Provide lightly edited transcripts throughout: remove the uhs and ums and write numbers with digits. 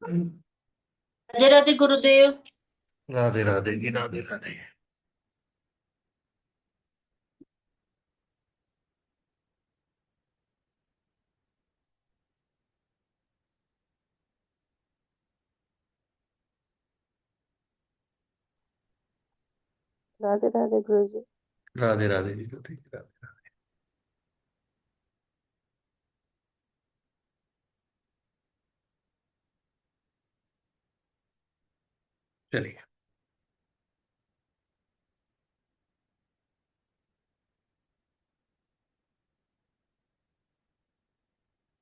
राधे राधे गुरुदेव। राधे राधे जी, राधे राधे। राधे राधे गुरु जी। राधे राधे जी, राधे राधे। चलिए।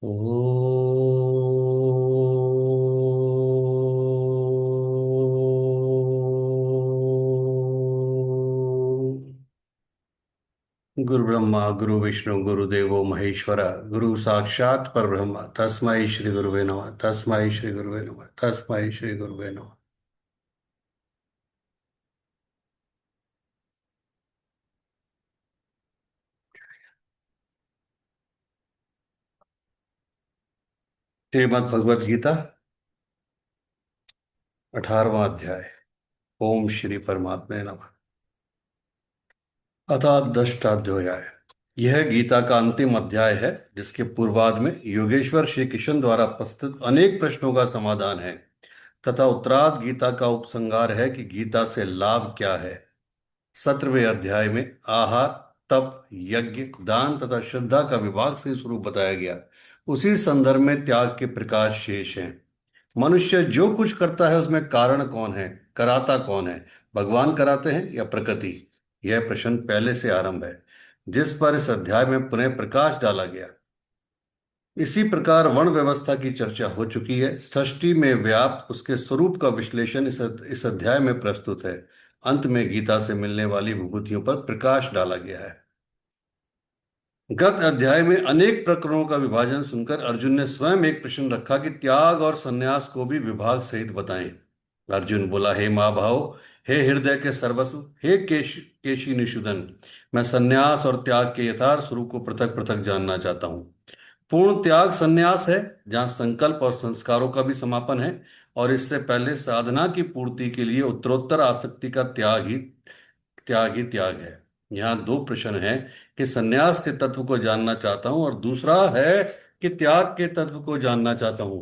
ओ गुरु ब्रह्मा गुरु विष्णु गुरुदेवो महेश्वरा, गुरु साक्षात परब्रह्म, तस्मै श्री गुरुवे नमः, तस्मै श्री गुरुवे नमः, तस्मै श्री गुरुवे नमः। श्रीमद् भगवद गीता 18वां अध्याय। ओम श्री परमात्मे नमः। अथादष्टाध्याय। यह गीता का अंतिम अध्याय है, जिसके पूर्वार्ध में योगेश्वर श्री कृष्ण द्वारा प्रस्तुत अनेक प्रश्नों का समाधान है तथा उत्तरार्ध गीता का उपसंहार है कि गीता से लाभ क्या है। 17वें अध्याय में आहार, तप, यज्ञ, दान तथा श्रद्धा का विभाग से स्वरूप बताया गया। उसी संदर्भ में त्याग के प्रकाश शेष हैं। मनुष्य जो कुछ करता है उसमें कारण कौन है, कराता कौन है? भगवान कराते हैं या प्रकृति? यह प्रश्न पहले से आरंभ है, जिस पर इस अध्याय में पुनः प्रकाश डाला गया। इसी प्रकार वर्ण व्यवस्था की चर्चा हो चुकी है। सृष्टि में व्याप्त उसके स्वरूप का विश्लेषण इस अध्याय में प्रस्तुत है। अंत में गीता से मिलने वाली विभूतियों पर प्रकाश डाला गया है। गत अध्याय में अनेक प्रकरणों का विभाजन सुनकर अर्जुन ने स्वयं एक प्रश्न रखा कि त्याग और संन्यास को भी विभाग सहित बताएं। अर्जुन बोला, हे महाभाव, हे हृदय के सर्वस्व, हे केशी निषूदन, मैं संन्यास और त्याग के यथार्थ स्वरूप को पृथक पृथक जानना चाहता हूँ। पूर्ण त्याग संन्यास है, जहाँ संकल्प और संस्कारों का भी समापन है, और इससे पहले साधना की पूर्ति के लिए उत्तरोत्तर आसक्ति का त्याग ही त्याग है। यहाँ दो प्रश्न हैं कि संन्यास के तत्व को जानना चाहता हूं, और दूसरा है कि त्याग के तत्व को जानना चाहता हूं।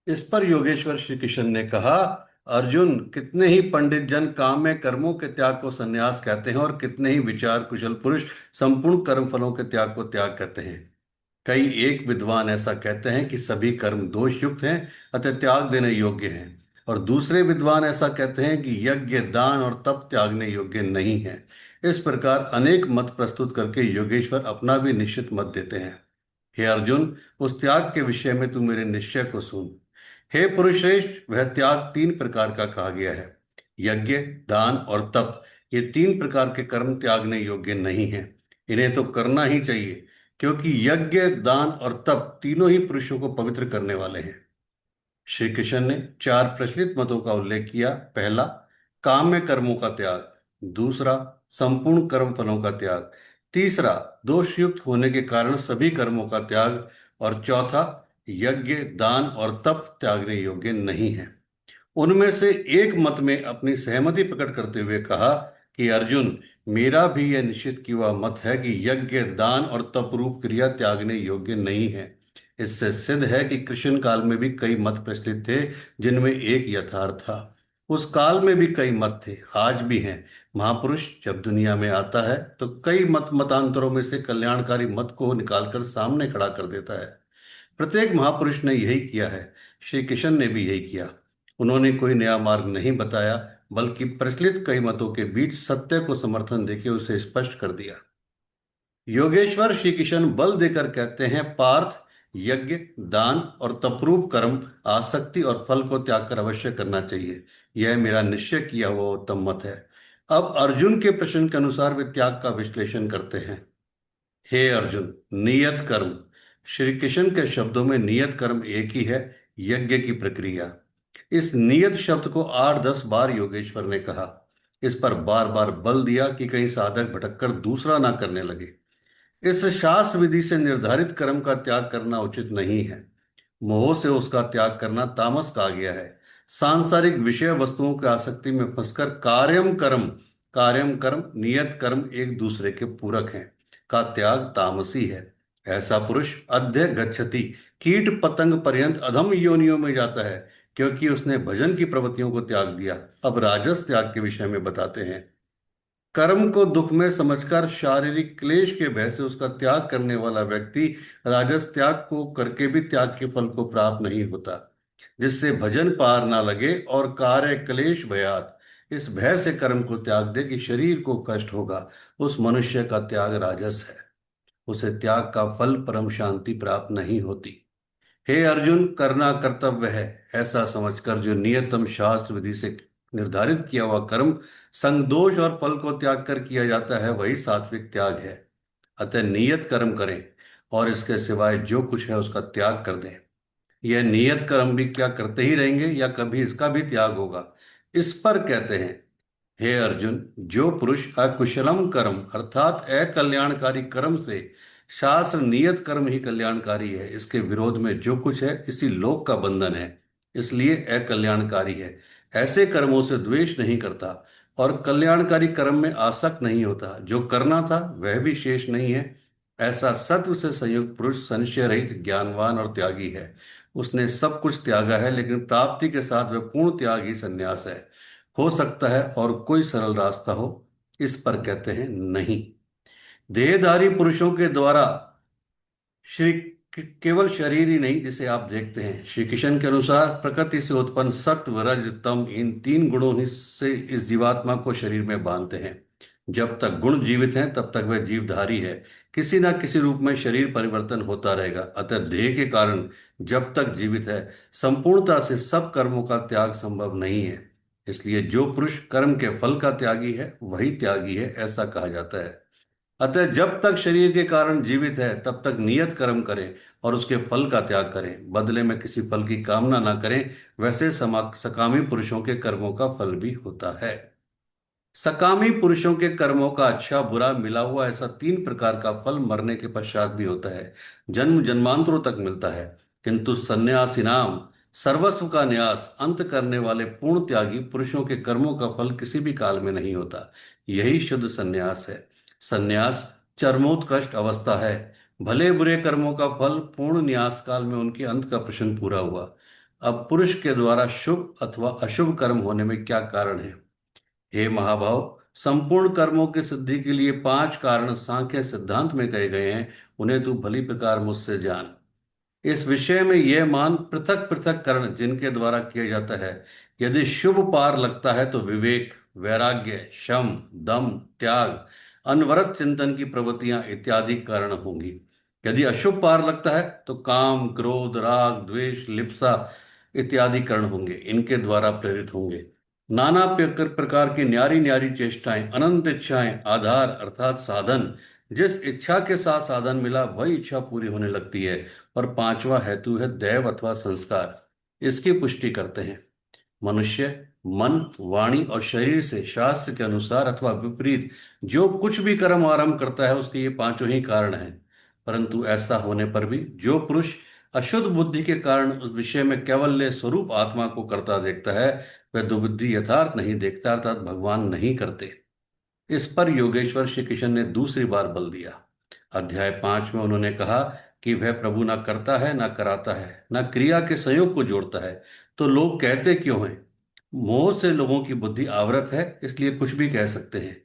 इस पर योगेश्वर श्री कृष्ण ने कहा, अर्जुन, कितने ही पंडित जन काम में कर्मों के त्याग को संन्यास कहते हैं, और कितने ही विचार कुशल पुरुष संपूर्ण कर्म फलों के त्याग को त्याग कहते हैं। कई एक विद्वान ऐसा कहते हैं कि सभी कर्म दोष युक्त हैं, अतः त्याग देने योग्य हैं, और दूसरे विद्वान ऐसा कहते हैं कि यज्ञ, दान और तप त्यागने योग्य नहीं है। इस प्रकार अनेक मत प्रस्तुत करके योगेश्वर अपना भी निश्चित मत देते हैं। हे अर्जुन, उस त्याग के विषय में तू मेरे निश्चय को सुन। हे पुरुषश्रेष्ठ, वह त्याग तीन प्रकार का कहा गया है। यज्ञ, दान और तप, ये तीन प्रकार के कर्म त्यागने योग्य नहीं हैं। इन्हें तो करना ही चाहिए, क्योंकि यज्ञ, दान और तप तीनों ही पुरुषों को पवित्र करने वाले हैं। श्री कृष्ण ने चार प्रचलित मतों का उल्लेख किया। पहला, काम्य कर्मों का त्याग। दूसरा, संपूर्ण कर्म फलों का त्याग। तीसरा, दोष युक्त होने के कारण सभी कर्मों का त्याग। और चौथा, यज्ञ, दान और तप त्यागने योग्य नहीं है। उनमें से एक मत में अपनी सहमति प्रकट करते हुए कहा कि अर्जुन, मेरा भी यह निश्चित किया हुआ मत है कि यज्ञ, दान और तप रूप क्रिया त्यागने योग्य नहीं है। इससे सिद्ध है कि कृष्ण काल में भी कई मत प्रचलित थे, जिनमें एक यथार्थ था। उस काल में भी कई मत थे, आज भी हैं। महापुरुष जब दुनिया में आता है तो कई मतांतरों में से कल्याणकारी मत को निकालकर सामने खड़ा कर देता है। प्रत्येक महापुरुष ने यही किया है। श्री कृष्ण ने भी यही किया। उन्होंने कोई नया मार्ग नहीं बताया, बल्कि प्रचलित कई मतों के बीच सत्य को समर्थन देके उसे स्पष्ट कर दिया। योगेश्वर श्री कृष्ण बल देकर कहते हैं, पार्थ, यज्ञ, दान और तपरूप कर्म आसक्ति और फल को त्याग कर अवश्य करना चाहिए। यह मेरा निश्चय किया हुआ उत्तम मत है। अब अर्जुन के प्रश्न के अनुसार वे त्याग का विश्लेषण करते हैं। हे अर्जुन, नियत कर्म। श्री कृष्ण के शब्दों में नियत कर्म एक ही है, यज्ञ की प्रक्रिया। इस नियत शब्द को 8-10 बार योगेश्वर ने कहा। इस पर बार बार बल दिया कि कहीं साधक भटककर दूसरा ना करने लगे। इस शास्त्र विधि से निर्धारित कर्म का त्याग करना उचित नहीं है। मोह से उसका त्याग करना तामस कहा गया है। सांसारिक विषय वस्तुओं की आसक्ति में फंसकर कार्यम कर्म नियत कर्म एक दूसरे के पूरक हैं का त्याग तामसी है। ऐसा पुरुष अध्य गच्छति, कीट पतंग पर्यंत अधम योनियों में जाता है, क्योंकि उसने भजन की प्रवृत्तियों को त्याग दिया। अब राजस त्याग के विषय में बताते हैं। कर्म को दुख में समझकर शारीरिक क्लेश के भय से उसका त्याग करने वाला व्यक्ति राजस त्याग को करके भी त्याग के फल को प्राप्त नहीं होता। जिससे भजन पार ना लगे और कार्य क्लेश भयात इस भय से कर्म को त्याग दे कि शरीर को कष्ट होगा, उस मनुष्य का त्याग राजस है। उसे त्याग का फल परम शांति प्राप्त नहीं होती। हे अर्जुन, करना कर्तव्य है ऐसा समझकर जो नियतम शास्त्र विधि से निर्धारित किया हुआ कर्म संग दोष और फल को त्याग कर किया जाता है, वही सात्विक त्याग है। अतः नियत कर्म करें और इसके सिवाय जो कुछ है उसका त्याग कर दें। यह नियत कर्म भी क्या करते ही रहेंगे या कभी इसका भी त्याग होगा, इस पर कहते हैं। हे अर्जुन, जो पुरुष अकुशलम कर्म अर्थात अकल्याणकारी कर्म से, शास्त्र नियत कर्म ही कल्याणकारी है, इसके विरोध में जो कुछ है इसी लोक का बंधन है, इसलिए अकल्याणकारी है, ऐसे कर्मों से द्वेष नहीं करता और कल्याणकारी कर्म में आसक्त नहीं होता, जो करना था वह भी शेष नहीं है, ऐसा सत्व से संयुक्त पुरुष संशय रहित ज्ञानवान और त्यागी है। उसने सब कुछ त्यागा है, लेकिन प्राप्ति के साथ वह पूर्ण त्याग ही संन्यास है। हो सकता है और कोई सरल रास्ता हो, इस पर कहते हैं नहीं। देहधारी पुरुषों के द्वारा श्री केवल शरीर ही नहीं जिसे आप देखते हैं, श्री कृष्ण के अनुसार प्रकृति से उत्पन्न सत्व रज तम इन तीन गुणों ही से इस जीवात्मा को शरीर में बांधते हैं। जब तक गुण जीवित हैं तब तक वह जीवधारी है। किसी न किसी रूप में शरीर परिवर्तन होता रहेगा। अतः देह के कारण जब तक जीवित है संपूर्णता से सब कर्मों का त्याग संभव नहीं है। इसलिए जो पुरुष कर्म के फल का त्यागी है वही त्यागी है, ऐसा कहा जाता है। अतः जब तक शरीर के कारण जीवित है तब तक नियत कर्म करें और उसके फल का त्याग करें, बदले में किसी फल की कामना ना करें। वैसे सकामी पुरुषों के कर्मों का फल भी होता है। सकामी पुरुषों के कर्मों का अच्छा बुरा मिला हुआ ऐसा तीन प्रकार का फल मरने के पश्चात भी होता है, जन्म जन्मांतरों तक मिलता है। किंतु सन्यासी नाम सर्वस्व का न्यास अंत करने वाले पूर्ण त्यागी पुरुषों के कर्मों का फल किसी भी काल में नहीं होता। यही शुद्ध सन्यास है। सन्यास चरमोत्कृष्ट अवस्था है। भले बुरे कर्मों का फल पूर्ण न्यास काल में उनके अंत का प्रश्न पूरा हुआ। अब पुरुष के द्वारा शुभ अथवा अशुभ कर्म होने में क्या कारण है? हे महाभाव, संपूर्ण कर्मों की सिद्धि के लिए पांच कारण सांख्य सिद्धांत में कहे गए हैं, उन्हें तू भली प्रकार मुझसे जान। इस विषय में यह मान पृथक पृथक कर्म जिनके द्वारा किया जाता है, यदि शुभ पार लगता है तो विवेक, वैराग्य, शम, दम, त्याग, अनवरत चिंतन की प्रवृत्तियां इत्यादि कारण होंगी। यदि अशुभ पार लगता है तो काम, क्रोध, राग, द्वेष, लिप्सा इत्यादि कारण होंगे, इनके द्वारा प्रेरित होंगे। नाना प्रकार की न्यारी न्यारी चेष्टाएं, अनंत इच्छाएं, आधार अर्थात साधन, जिस इच्छा के साथ साधन मिला वही इच्छा पूरी होने लगती है। और पांचवा हेतु है दैव अथवा संस्कार, इसकी पुष्टि करते हैं। मनुष्य मन, वाणी और शरीर से शास्त्र के अनुसार अथवा विपरीत जो कुछ भी कर्म आरंभ करता है उसके ये पांचों ही कारण हैं। परंतु ऐसा होने पर भी जो पुरुष अशुद्ध बुद्धि के कारण उस विषय में कैवल्य स्वरूप आत्मा को करता देखता है, वह दुबुद्धि यथार्थ नहीं देखता, अर्थात भगवान नहीं करते। इस पर योगेश्वर श्री कृष्ण ने दूसरी बार बल दिया। अध्याय 5 में उन्होंने कहा कि वह प्रभु ना करता है, ना कराता है, ना क्रिया के संयोग को जोड़ता है, तो लोग कहते क्यों हैं? मोह से लोगों की बुद्धि आवृत है, इसलिए कुछ भी कह सकते हैं।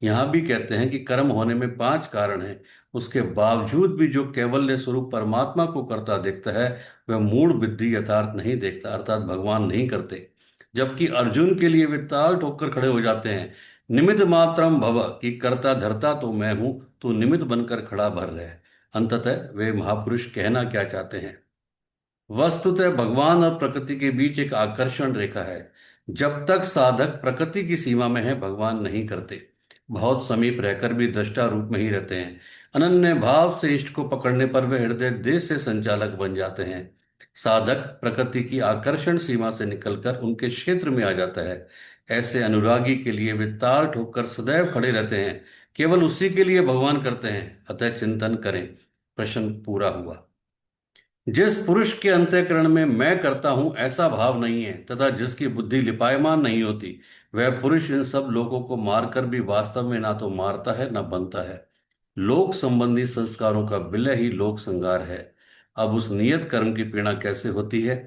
यहां भी कहते हैं कि कर्म होने में पांच कारण हैं, उसके बावजूद भी जो कैवल्य स्वरूप परमात्मा को करता देखता है वह मूढ़ बुद्धि यथार्थ नहीं देखता, अर्थात भगवान नहीं करते। जबकि अर्जुन के लिए वे ताल ठोककर खड़े हो जाते हैं। निमित्त मात्रम भव, कि करता धरता तो मैं हूं, तू निमित्त बनकर खड़ा भर रहे। अंततः वे महापुरुष कहना क्या चाहते हैं? वस्तुतः भगवान और प्रकृति के बीच एक आकर्षण रेखा है। जब तक साधक प्रकृति की सीमा में है भगवान नहीं करते। बहुत समीप रहकर भी दृष्टा रूप में ही रहते हैं। अनन्य भाव से इष्ट को पकड़ने पर वे हृदय देश से संचालक बन जाते हैं। साधक प्रकृति की आकर्षण सीमा से निकलकर उनके क्षेत्र में आ जाता है। ऐसे अनुरागी के लिए वे ताल ठोककर सदैव खड़े रहते हैं। केवल उसी के लिए भगवान करते हैं। अतः चिंतन करें। प्रश्न पूरा हुआ। जिस पुरुष के अंतःकरण में मैं करता हूं ऐसा भाव नहीं है तथा जिसकी बुद्धि लिपायमान नहीं होती, वह पुरुष इन सब लोगों को मारकर भी वास्तव में ना तो मारता है ना बनता है। लोक संबंधी संस्कारों का विलय ही लोक संहार है। अब उस नियत कर्म की पीड़ा कैसे होती है?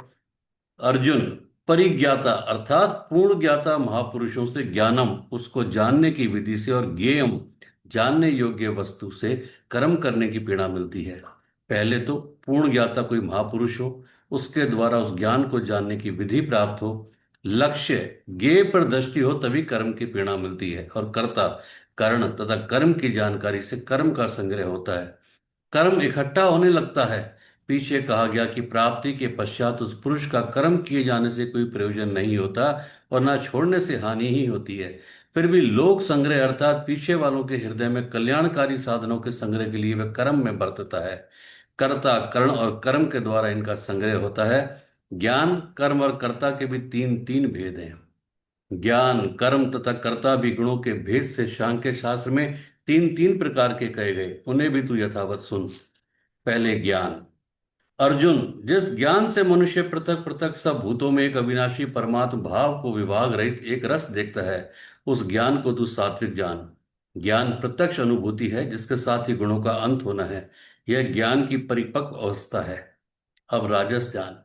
अर्जुन, परिज्ञाता अर्थात पूर्ण ज्ञाता महापुरुषों से ज्ञानम, उसको जानने की विधि से, और ज्ञेयम, जानने योग्य वस्तु से कर्म करने की पीड़ा मिलती है। पहले तो पूर्ण ज्ञाता कोई महापुरुष हो, उसके द्वारा उस ज्ञान को जानने की विधि प्राप्त हो, लक्ष्य ज्ञेय पर दृष्टि हो, तभी कर्म की पीड़ा मिलती है। और कर्ता, कर्ण तथा कर्म की जानकारी से कर्म का संग्रह होता है। कर्म इकट्ठा होने लगता है। पीछे कहा गया कि प्राप्ति के पश्चात उस पुरुष का कर्म किए जाने से कोई प्रयोजन नहीं होता और ना छोड़ने से हानि ही होती है। फिर भी लोक संग्रह अर्थात पीछे वालों के हृदय में कल्याणकारी साधनों के संग्रह के लिए वह कर्म में बरतता है। कर्ता, कर्ण और कर्म के द्वारा इनका संग्रह होता है। ज्ञान, कर्म और कर्ता के भी तीन तीन भेद हैं। ज्ञान, कर्म तथा कर्ता भी गुणों के भेद से सांख्य शास्त्र में तीन तीन प्रकार के कहे गए, उन्हें भी तू यथावत सुन। पहले ज्ञान। अर्जुन, जिस ज्ञान से मनुष्य पृथक पृथक सब भूतों में एक अविनाशी परमात्म भाव को विभाग रहित एक रस देखता है, उस ज्ञान को तू सात्विक जान। ज्ञान प्रत्यक्ष अनुभूति है जिसके साथ ही गुणों का अंत होना है। यह ज्ञान की परिपक्व अवस्था है। अब राजस ज्ञान।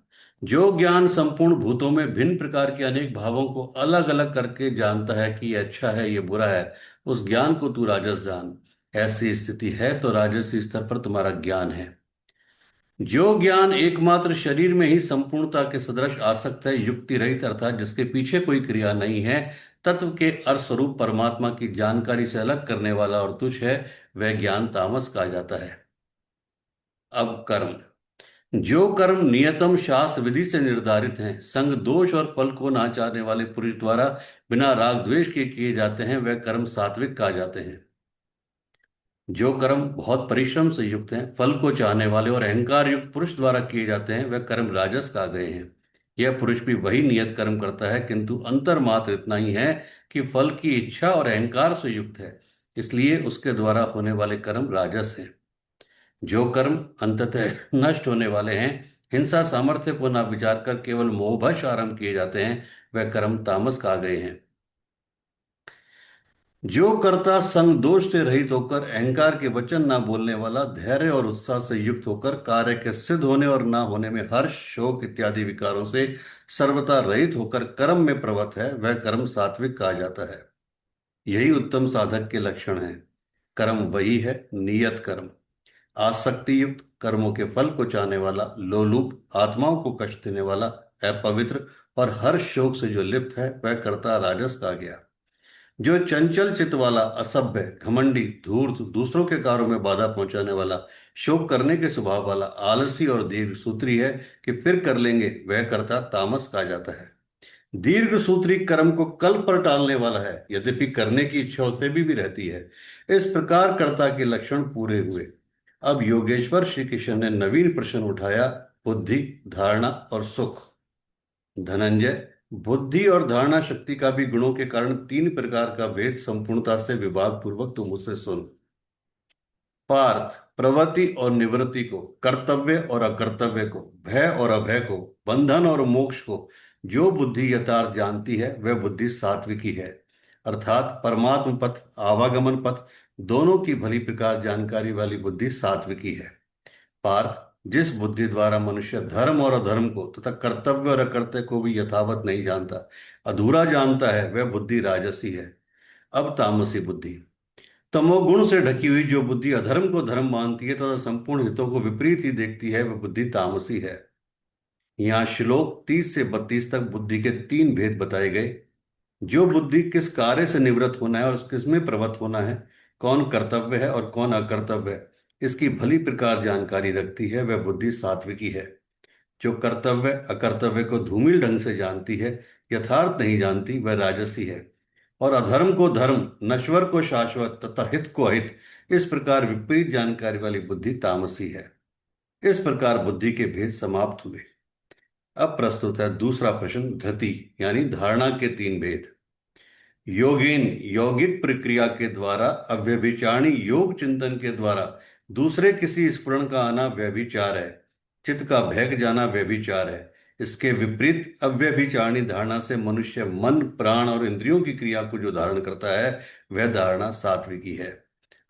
जो ज्ञान संपूर्ण भूतों में भिन्न प्रकार के अनेक भावों को अलग अलग करके जानता है कि ये अच्छा है ये बुरा है, उस ज्ञान को तू राजस जान। ऐसी स्थिति है तो राजसी स्तर पर तुम्हारा ज्ञान है। जो ज्ञान एकमात्र शरीर में ही संपूर्णता के सदृश आसक्त है, युक्ति रहित अर्थात जिसके पीछे कोई क्रिया नहीं है, तत्व के अर्थ परमात्मा की जानकारी से अलग करने वाला और तुच्छ है, वह ज्ञान तामस कहा जाता है। अब कर्म। जो कर्म नियतम शास्त्र विधि से निर्धारित हैं, संग दोष और फल को ना चाहने वाले पुरुष द्वारा बिना राग द्वेष के किए जाते हैं, वह कर्म सात्विक कहा जाते हैं। जो कर्म बहुत परिश्रम से युक्त हैं, फल को चाहने वाले और अहंकार युक्त पुरुष द्वारा किए जाते हैं, वह कर्म राजस कहा गए हैं। यह पुरुष भी वही नियत कर्म करता है, किंतु अंतर मात्र इतना ही है कि फल की इच्छा और अहंकार से युक्त है, इसलिए उसके द्वारा होने वाले कर्म राजस हैं। जो कर्म अंततः नष्ट होने वाले हैं, हिंसा सामर्थ्य को ना विचार कर केवल मोहभश आरंभ किए जाते हैं, वह कर्म तामस कहा गए हैं। जो कर्ता संग दोष से रहित होकर अहंकार के वचन ना बोलने वाला, धैर्य और उत्साह से युक्त होकर कार्य के सिद्ध होने और ना होने में हर्ष शोक इत्यादि विकारों से सर्वथा रहित होकर कर्म में प्रवृत्त है, वह कर्म सात्विक कहा जाता है। यही उत्तम साधक के लक्षण हैं। कर्म वही है नियत कर्म। आसक्ति युक्त कर्मों के फल को चाहने वाला, लोलुप, आत्माओं को कष्ट देने वाला, अपवित्र और हर शोक से जो लिप्त है, वह कर्ता राजस कहा गया। जो चंचल चित्त वाला, असभ्य, घमंडी, धूर्त, दूसरों के कार्यों में बाधा पहुंचाने वाला, शोक करने के स्वभाव वाला, आलसी और दीर्घ सूत्री है कि फिर कर लेंगे, वह कर्ता तामस कहा जाता है। दीर्घ सूत्री कर्म को कल पर टालने वाला है, यद्यपि करने की इच्छा उसे भी रहती है। इस प्रकार कर्ता के लक्षण पूरे हुए। अब योगेश्वर श्री कृष्ण ने नवीन प्रश्न उठाया, बुद्धि, धारणा और सुख। धनंजय, बुद्धि और धारणा शक्ति का भी गुणों के कारण तीन प्रकार का भेद संपूर्णता से विभाग पूर्वक तुम मुझसे सुन। पार्थ, प्रवृत्ति और निवृत्ति को, कर्तव्य और अकर्तव्य को, भय और अभय को, बंधन और मोक्ष को जो बुद्धि यथार्थ जानती है, वह बुद्धि सात्विकी है। अर्थात परमात्म पथ, आवागमन पथ दोनों की भली प्रकार जानकारी वाली बुद्धि सात्विकी है। पार्थ, जिस बुद्धि द्वारा मनुष्य धर्म और अधर्म को तथा कर्तव्य और अकर्तव्य को भी यथावत नहीं जानता, अधूरा जानता है, वह बुद्धि राजसी है। अब तामसी बुद्धि। तमोगुण से ढकी हुई जो बुद्धि अधर्म को धर्म मानती है तथा संपूर्ण हितों को विपरीत ही देखती है, वह बुद्धि तामसी है। यहाँ श्लोक 30 से 32 तक बुद्धि के तीन भेद बताए गए। जो बुद्धि किस कार्य से निवृत्त होना है और किस में प्रवृत्त होना है, कौन कर्तव्य है और कौन अकर्तव्य है, इसकी भली प्रकार जानकारी रखती है, वह बुद्धि सात्विकी है। जो कर्तव्य अकर्तव्य को धूमिल ढंग से जानती है, यथार्थ नहीं जानती, वह राजसी है। और अधर्म को धर्म, नश्वर को शाश्वत तथा हित को अहित, इस प्रकार विपरीत जानकारी वाली बुद्धि तामसी है। इस प्रकार बुद्धि के भेद समाप्त हुए। अब प्रस्तुत है दूसरा प्रश्न, धृति यानी धारणा के तीन भेद। योगीन, यौगिक प्रक्रिया के द्वारा अव्यभिचारिणी योग चिंतन के द्वारा दूसरे किसी स्फुरण का आना व्यभिचार है। चित्त का बहक जाना व्यभिचार है। इसके विपरीत अव्यभिचारिणी धारणा से मनुष्य मन, प्राण और इंद्रियों की क्रिया को जो धारण करता है वह धारणा सात्विकी है।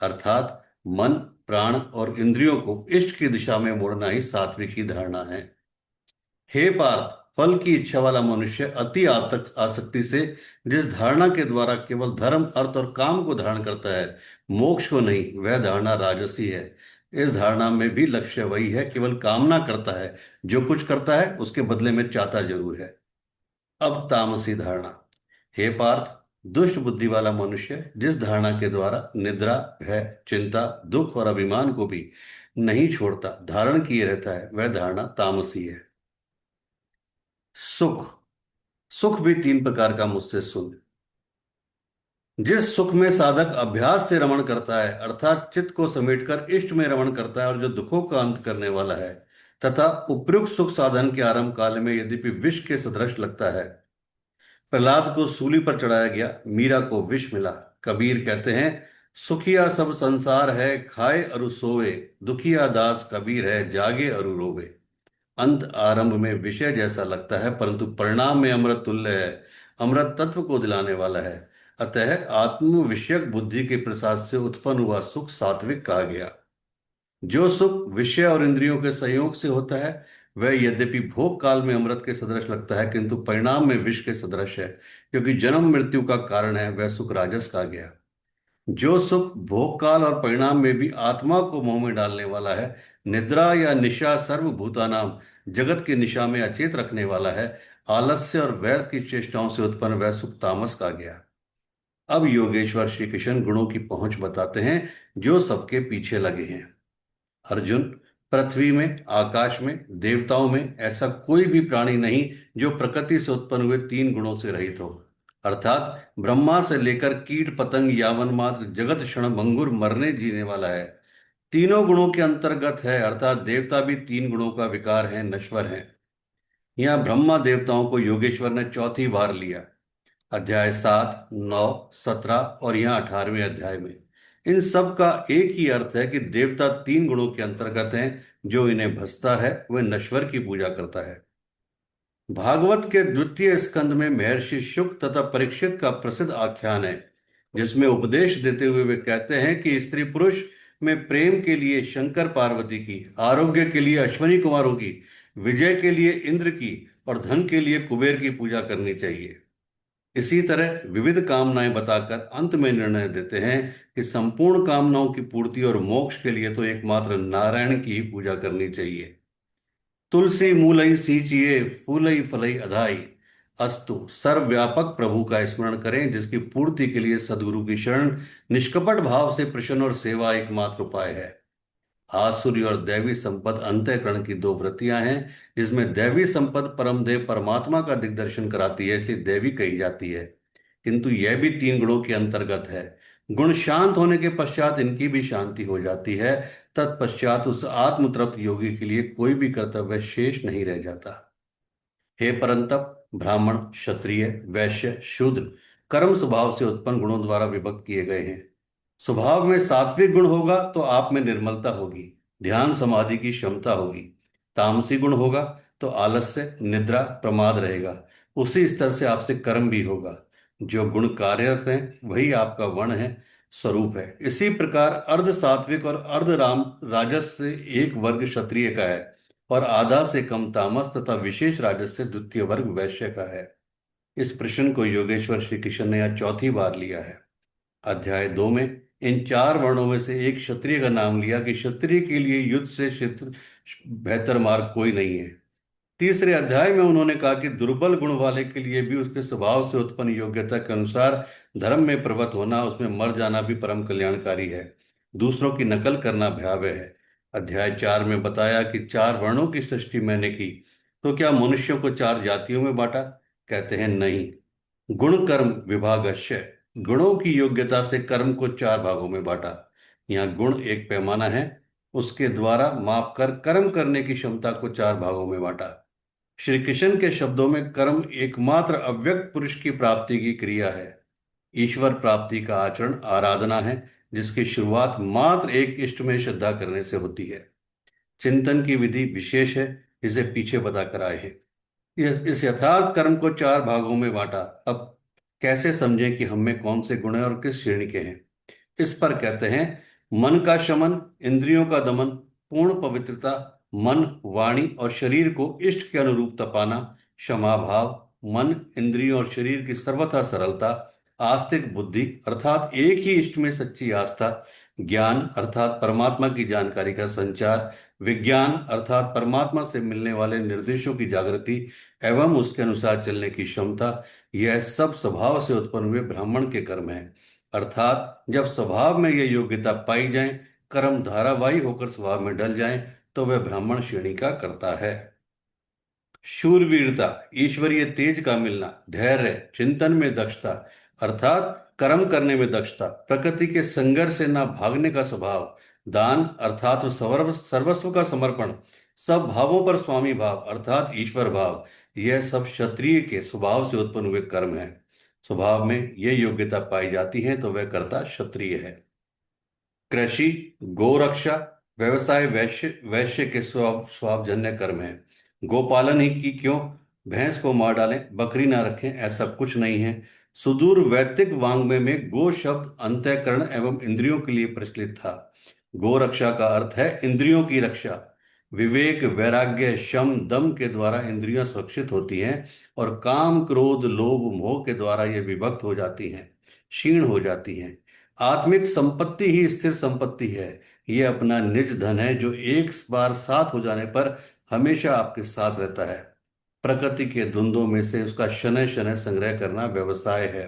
अर्थात मन, प्राण और इंद्रियों को इष्ट की दिशा में मोड़ना ही सात्विकी धारणा है। हे पार्थ, फल की इच्छा वाला मनुष्य अति आसक्ति से जिस धारणा के द्वारा केवल धर्म, अर्थ और काम को धारण करता है, मोक्ष को नहीं, वह धारणा राजसी है। इस धारणा में भी लक्ष्य वही है, केवल कामना करता है, जो कुछ करता है उसके बदले में चाहता जरूर है। अब तामसी धारणा। हे पार्थ, दुष्ट बुद्धि वाला मनुष्य जिस धारणा के द्वारा निद्रा, भय, चिंता, दुख और अभिमान को भी नहीं छोड़ता, धारण किए रहता है, वह धारणा तामसी है। सुख। सुख भी तीन प्रकार का, मुझसे सुन। जिस सुख में साधक अभ्यास से रमण करता है, अर्थात चित्त को समेटकर इष्ट में रमण करता है और जो दुखों का अंत करने वाला है, तथा उपयुक्त सुख साधन के आरंभ काल में यद्यपि विष के सदृश लगता है। प्रहलाद को सूली पर चढ़ाया गया, मीरा को विष मिला। कबीर कहते हैं, सुखिया सब संसार है, खाए अरु सोवे, दुखिया दास कबीर है, जागे अरु रोवे। अंत आरंभ में विषय जैसा लगता है, परंतु परिणाम में अमृत तुल्य है, अमृत तत्व को दिलाने वाला है। अतः आत्म विषयक बुद्धि के प्रसाद से उत्पन्न हुआ सुख सात्विक कहा गया। जो सुख विषय और इंद्रियों के संयोग से होता है वह यद्यपि भोग काल में अमृत के सदृश लगता है, किंतु परिणाम में विष के सदृश है, क्योंकि जन्म मृत्यु का कारण है, वह सुख राजस कहा गया। जो सुख भोग काल और परिणाम में भी आत्मा को मोह में डालने वाला है, निद्रा या निशा सर्वभूतानाम, जगत की निशा में अचेत रखने वाला है, आलस्य और व्यर्थ की चेष्टाओं से उत्पन्न वह सुख तामस कहा गया। अब योगेश्वर श्री कृष्ण गुणों की पहुंच बताते हैं जो सबके पीछे लगे हैं। अर्जुन, पृथ्वी में, आकाश में, देवताओं में ऐसा कोई भी प्राणी नहीं जो प्रकृति से उत्पन्न हुए तीन गुणों से रहित हो। अर्थात ब्रह्मा से लेकर कीट पतंग यावन मात्र जगत क्षण भंगुर मरने जीने वाला है, तीनों गुणों के अंतर्गत है। अर्थात देवता भी तीन गुणों का विकार है, नश्वर है। यहाँ ब्रह्मा देवताओं को योगेश्वर ने चौथी बार लिया, अध्याय 7, 9, 17 और यहाँ 18वें अध्याय में। इन सब का एक ही अर्थ है कि देवता तीन गुणों के अंतर्गत हैं। जो इन्हें भसता है वह नश्वर की पूजा करता है। भागवत के द्वितीय स्कंद में महर्षि शुक तथा परीक्षित का प्रसिद्ध आख्यान है, जिसमें उपदेश देते हुए वे कहते हैं कि स्त्री पुरुष में प्रेम के लिए शंकर पार्वती की, आरोग्य के लिए अश्वनी कुमारों की, विजय के लिए इंद्र की और धन के लिए कुबेर की पूजा करनी चाहिए। इसी तरह विविध कामनाएं बताकर अंत में निर्णय देते हैं कि संपूर्ण कामनाओं की पूर्ति और मोक्ष के लिए तो एकमात्र नारायण की ही पूजा करनी चाहिए। तुलसी मूलई सींचिए, फूलई फलई अधाई। अस्तु, सर्वव्यापक प्रभु का स्मरण करें, जिसकी पूर्ति के लिए सदगुरु की शरण, निष्कपट भाव से प्रश्न और सेवा एकमात्र उपाय है। आसुरी और दैवी संपद अंतःकरण की दो वृत्तियां हैं, जिसमें दैवी संपद परमदेव परमात्मा का दिग्दर्शन कराती है, इसलिए दैवी कही जाती है, किंतु यह भी तीन गुणों के अंतर्गत है। गुण शांत होने के पश्चात इनकी भी शांति हो जाती है। तत्पश्चात उस आत्म तृप्त योगी के लिए कोई भी कर्तव्य शेष नहीं रह जाता। हे परंतप, ब्राह्मण, क्षत्रिय, वैश्य, शूद्र कर्म स्वभाव से उत्पन्न गुणों द्वारा विभक्त किए गए हैं। स्वभाव में सात्विक गुण होगा तो आप में निर्मलता होगी, ध्यान समाधि की क्षमता होगी। तामसी गुण होगा तो आलस्य, निद्रा, प्रमाद रहेगा। उसी स्तर से आपसे कर्म भी होगा। जो गुण कार्यरत हैं वही आपका वर्ण है, स्वरूप है। इसी प्रकार अर्ध सात्विक और अर्ध राम राजस से एक वर्ग क्षत्रिय का है और आधा से कम तामस तथा विशेष राजस से द्वितीय वर्ग वैश्य का है। इस प्रश्न को योगेश्वर श्री कृष्ण ने यह चौथी बार लिया है। अध्याय 2 में इन चार वर्णों में से एक क्षत्रिय का नाम लिया कि क्षत्रिय के लिए युद्ध से क्षेत्र बेहतर मार्ग कोई नहीं है। तीसरे अध्याय में उन्होंने कहा कि दुर्बल गुण वाले के लिए भी उसके स्वभाव से उत्पन्न योग्यता के अनुसार धर्म में प्रवृत्त होना, उसमें मर जाना भी परम कल्याणकारी है। दूसरों की नकल करना भयावह है। अध्याय 4 में बताया कि चार वर्णों की सृष्टि मैंने की, तो क्या मनुष्यों को चार जातियों में बांटा? कहते हैं नहीं। गुण कर्म विभागश्य, गुणों की योग्यता से कर्म को चार भागों में बांटा। यहाँ गुण एक पैमाना है, उसके द्वारा माप कर कर्म करने की क्षमता को चार भागों में बांटा। श्री कृष्ण के शब्दों में कर्म एकमात्र अव्यक्त पुरुष की प्राप्ति की क्रिया है। ईश्वर प्राप्ति का आचरण आराधना है, जिसकी शुरुआत मात्र एक इष्ट में श्रद्धा करने से होती है। चिंतन की विधि विशेष है, जिसे पीछे बताकर आए हैं। इस यथार्थ कर्म को चार भागों में बांटा। अब कैसे समझें कि हम में कौन से गुण हैं और किस श्रेणी के हैं? इस पर कहते हैं, मन का शमन, इंद्रियों का दमन, पूर्ण पवित्रता, मन, वाणी और शरीर को इष्ट के अनुरूप तपाना, क्षमा भाव, मन, इंद्रियों और शरीर की सर्वथा सरलता, आस्तिक बुद्धि अर्थात एक ही इष्ट में सच्ची आस्था, ज्ञान अर्थात परमात्मा की जानकारी का संचार, विज्ञान अर्थात परमात्मा से मिलने वाले निर्देशों की जागृति एवं उसके अनुसार चलने की क्षमता, यह सब स्वभाव से उत्पन्न हुए ब्राह्मण के कर्म है। अर्थात जब स्वभाव में यह योग्यता पाई जाए, कर्म धारावाही होकर स्वभाव में ढल जाए, तो वह ब्राह्मण श्रेणी का करता है। शूरवीरता, ईश्वरीय तेज का मिलना, धैर्य, चिंतन में दक्षता अर्थात कर्म करने में दक्षता, प्रकृति के संघर्ष से न भागने का स्वभाव, दान अर्थात सर्वस्व का समर्पण, सब भावों पर स्वामी भाव अर्थात ईश्वर भाव, यह सब क्षत्रिय के स्वभाव से उत्पन्न हुए कर्म है। स्वभाव में यह योग्यता पाई जाती है तो वह कर्ता क्षत्रिय है। कृषि, गोरक्षा, व्यवसाय वैश्य वैश्य के स्वावजन्य कर्म है। गोपालन ही की क्यों, भैंस को मार डालें, बकरी ना रखें, ऐसा कुछ नहीं है। सुदूर वैदिक वाङ्मय में गो शब्द अंतःकरण एवं इंद्रियों के लिए प्रचलित था। गोरक्षा का अर्थ है इंद्रियों की रक्षा। विवेक, वैराग्य, शम, दम के द्वारा इंद्रियां सुरक्षित होती हैं और काम, क्रोध, लोभ, मोह के द्वारा ये विभक्त हो जाती हैं, क्षीण हो जाती हैं। आत्मिक संपत्ति ही स्थिर संपत्ति है। ये अपना निज धन है जो एक बार साथ हो जाने पर हमेशा आपके साथ रहता है। प्रकृति के धुंधों में से उसका शनय शनय संग्रह करना व्यवसाय है।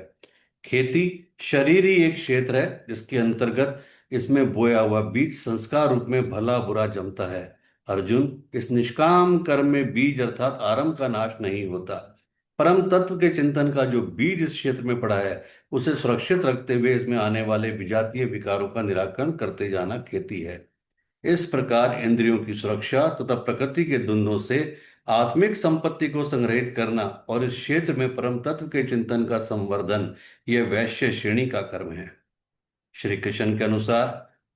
खेती, शरीर ही एक क्षेत्र है जिसके अंतर्गत इसमें बोया हुआ बीज संस्कार रूप में भला बुरा जमता है। अर्जुन, इस निष्काम कर्म में बीज अर्थात आरंभ का नाश नहीं होता। परम तत्व के चिंतन का जो बीज इस क्षेत्र में पड़ा है, उसे सुरक्षित रखते हुए इसमें आने वाले विजातीय विकारों का निराकरण करते जाना खेती है। इस प्रकार इंद्रियों की सुरक्षा तथा प्रकृति के द्वंद्वों से आत्मिक संपत्ति को संग्रहित करना और इस क्षेत्र में परम तत्व के चिंतन का संवर्धन, यह वैश्य श्रेणी का कर्म है। श्री कृष्ण के अनुसार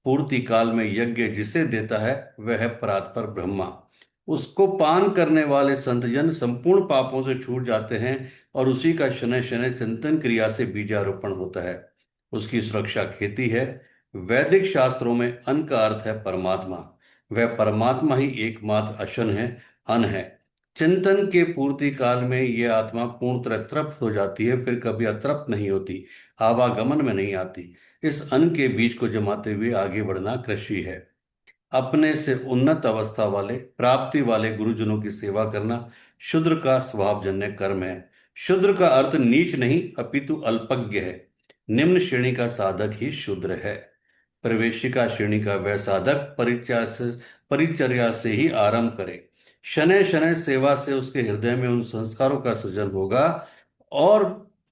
पूर्ति काल में यज्ञ जिसे देता है वह है परात्पर ब्रह्मा। उसको पान करने वाले संतजन संपूर्ण पापों से छूट जाते हैं और उसी का शनय शनय चिंतन क्रिया से बीजारोपण होता है। उसकी सुरक्षा खेती है। वैदिक शास्त्रों में अन्न का अर्थ है परमात्मा। वह परमात्मा ही एकमात्र अशन है, अन्न है। चिंतन के पूर्ति काल में यह आत्मा पूर्णतः तृप्त हो जाती है, फिर कभी अतृप्त नहीं होती, आवागमन में नहीं आती। इस अन्न के बीज को जमाते हुए आगे बढ़ना कृषि है। अपने से उन्नत अवस्था वाले, प्राप्ति वाले गुरुजनों की सेवा करना शूद्र का स्वभावजन्य कर्म है। शूद्र का अर्थ नीच नहीं अपितु अल्पज्ञ है। निम्न श्रेणी का साधक ही शूद्र है। प्रवेशिका श्रेणी का वह साधक परिचर्या से ही आरंभ करे। शनय शनय सेवा से उसके हृदय में उन संस्कारों का सृजन होगा और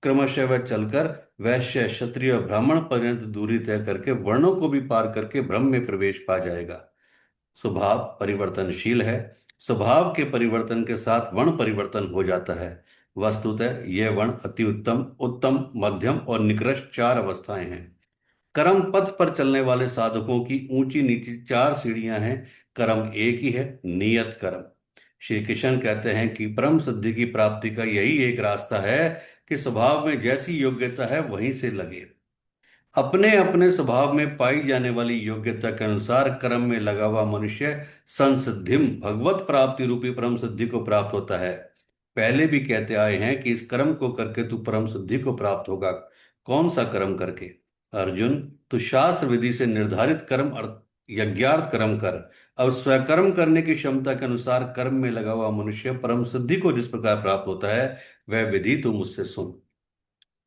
क्रमशः वह चलकर वैश्य, क्षत्रिय और ब्राह्मण पर्यंत दूरी तय करके वर्णों को भी पार करके ब्रह्म में प्रवेश पा जाएगा। स्वभाव परिवर्तनशील है। स्वभाव के परिवर्तन के साथ वर्ण परिवर्तन हो जाता है। वस्तुतः यह वर्ण अति उत्तम, उत्तम, मध्यम और निकृष्ट चार अवस्थाएं हैं। कर्म पथ पर चलने वाले साधकों की ऊंची नीची चार सीढ़ियां हैं। कर्म एक ही है, नियत कर्म। श्री कृष्ण कहते हैं कि परम सिद्धि की प्राप्ति का यही एक रास्ता है कि स्वभाव में जैसी योग्यता है वहीं से लगे। अपने अपने स्वभाव में पाई जाने वाली योग्यता के अनुसार कर्म में लगा हुआ मनुष्य संसिद्धिम भगवत प्राप्ति रूपी परम सिद्धि को प्राप्त होता है। पहले भी कहते आए हैं कि इस कर्म को करके तू परम सिद्धि को प्राप्त होगा। कौन सा कर्म करके? अर्जुन, तू शास्त्र विधि से निर्धारित कर्म यज्ञार्थ कर्म कर। अब स्वकर्म करने की क्षमता के अनुसार कर्म में लगा हुआ मनुष्य परम सिद्धि को जिस प्रकार प्राप्त होता है, वह विधि तू मुझसे सुन।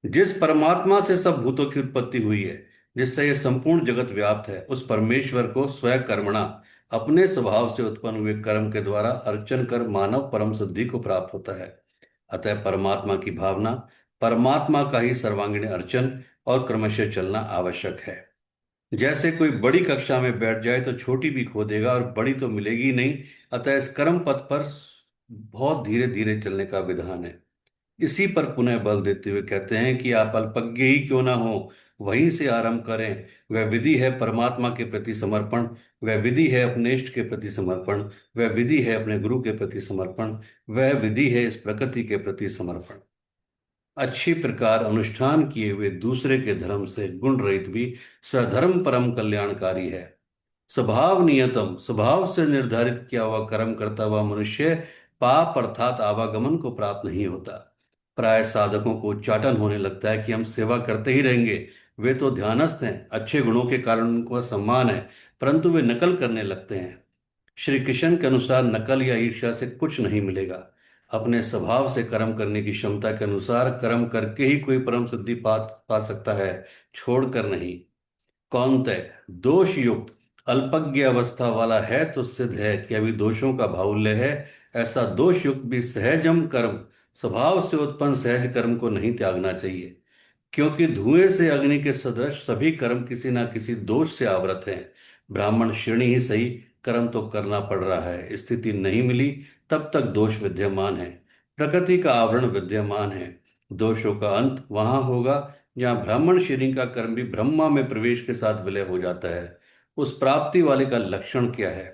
जिस परमात्मा से सब भूतों की उत्पत्ति हुई है, जिससे यह संपूर्ण जगत व्याप्त है, उस परमेश्वर को स्वयं कर्मणा अपने स्वभाव से उत्पन्न हुए कर्म के द्वारा अर्चन कर मानव परम सिद्धि को प्राप्त होता है। अतः परमात्मा की भावना, परमात्मा का ही सर्वांगीण अर्चन और क्रमशः चलना आवश्यक है। जैसे कोई बड़ी कक्षा में बैठ जाए तो छोटी भी खो देगा और बड़ी तो मिलेगी नहीं। अतः इस कर्म पथ पर बहुत धीरे धीरे चलने का विधान है। इसी पर पुनः बल देते हुए कहते हैं कि आप अल्पज्ञ ही क्यों ना हो, वहीं से आरंभ करें। वह विधि है परमात्मा के प्रति समर्पण, वह विधि है अपने इष्ट के प्रति समर्पण, वह विधि है अपने गुरु के प्रति समर्पण, वह विधि है इस प्रकृति के प्रति समर्पण। अच्छी प्रकार अनुष्ठान किए हुए दूसरे के धर्म से गुण रहित भी स्वधर्म परम कल्याणकारी है। स्वभाव नियतम, स्वभाव से निर्धारित किया हुआ कर्म करता हुआ मनुष्य पाप अर्थात आवागमन को प्राप्त नहीं होता। प्राय साधकों को उच्चाटन होने लगता है कि हम सेवा करते ही रहेंगे, वे तो ध्यानस्थ हैं, अच्छे गुणों के कारण उनको सम्मान है, परंतु वे नकल करने लगते हैं। श्री कृष्ण के अनुसार नकल या ईर्ष्या से कुछ नहीं मिलेगा। अपने स्वभाव से कर्म करने की क्षमता के अनुसार कर्म करके ही कोई परम सिद्धि पा सकता है, छोड़कर नहीं। कौन्तेय, दोष युक्त अल्पज्ञ अवस्था वाला है तो सिद्ध है कि अभी दोषों का बाहुल्य है। ऐसा दोष युक्त भी सहजम कर्म, स्वभाव से उत्पन्न सहज कर्म को नहीं त्यागना चाहिए, क्योंकि धुएं से अग्नि के सदृश सभी कर्म किसी न किसी दोष से आवृत हैं। ब्राह्मण श्रेणी ही सही, कर्म तो करना पड़ रहा है, स्थिति नहीं मिली तब तक दोष विद्यमान है, प्रकृति का आवरण विद्यमान है। दोषों का अंत वहां होगा जहाँ ब्राह्मण श्रेणी का कर्म भी ब्रह्मा में प्रवेश के साथ विलय हो जाता है। उस प्राप्ति वाले का लक्षण क्या है?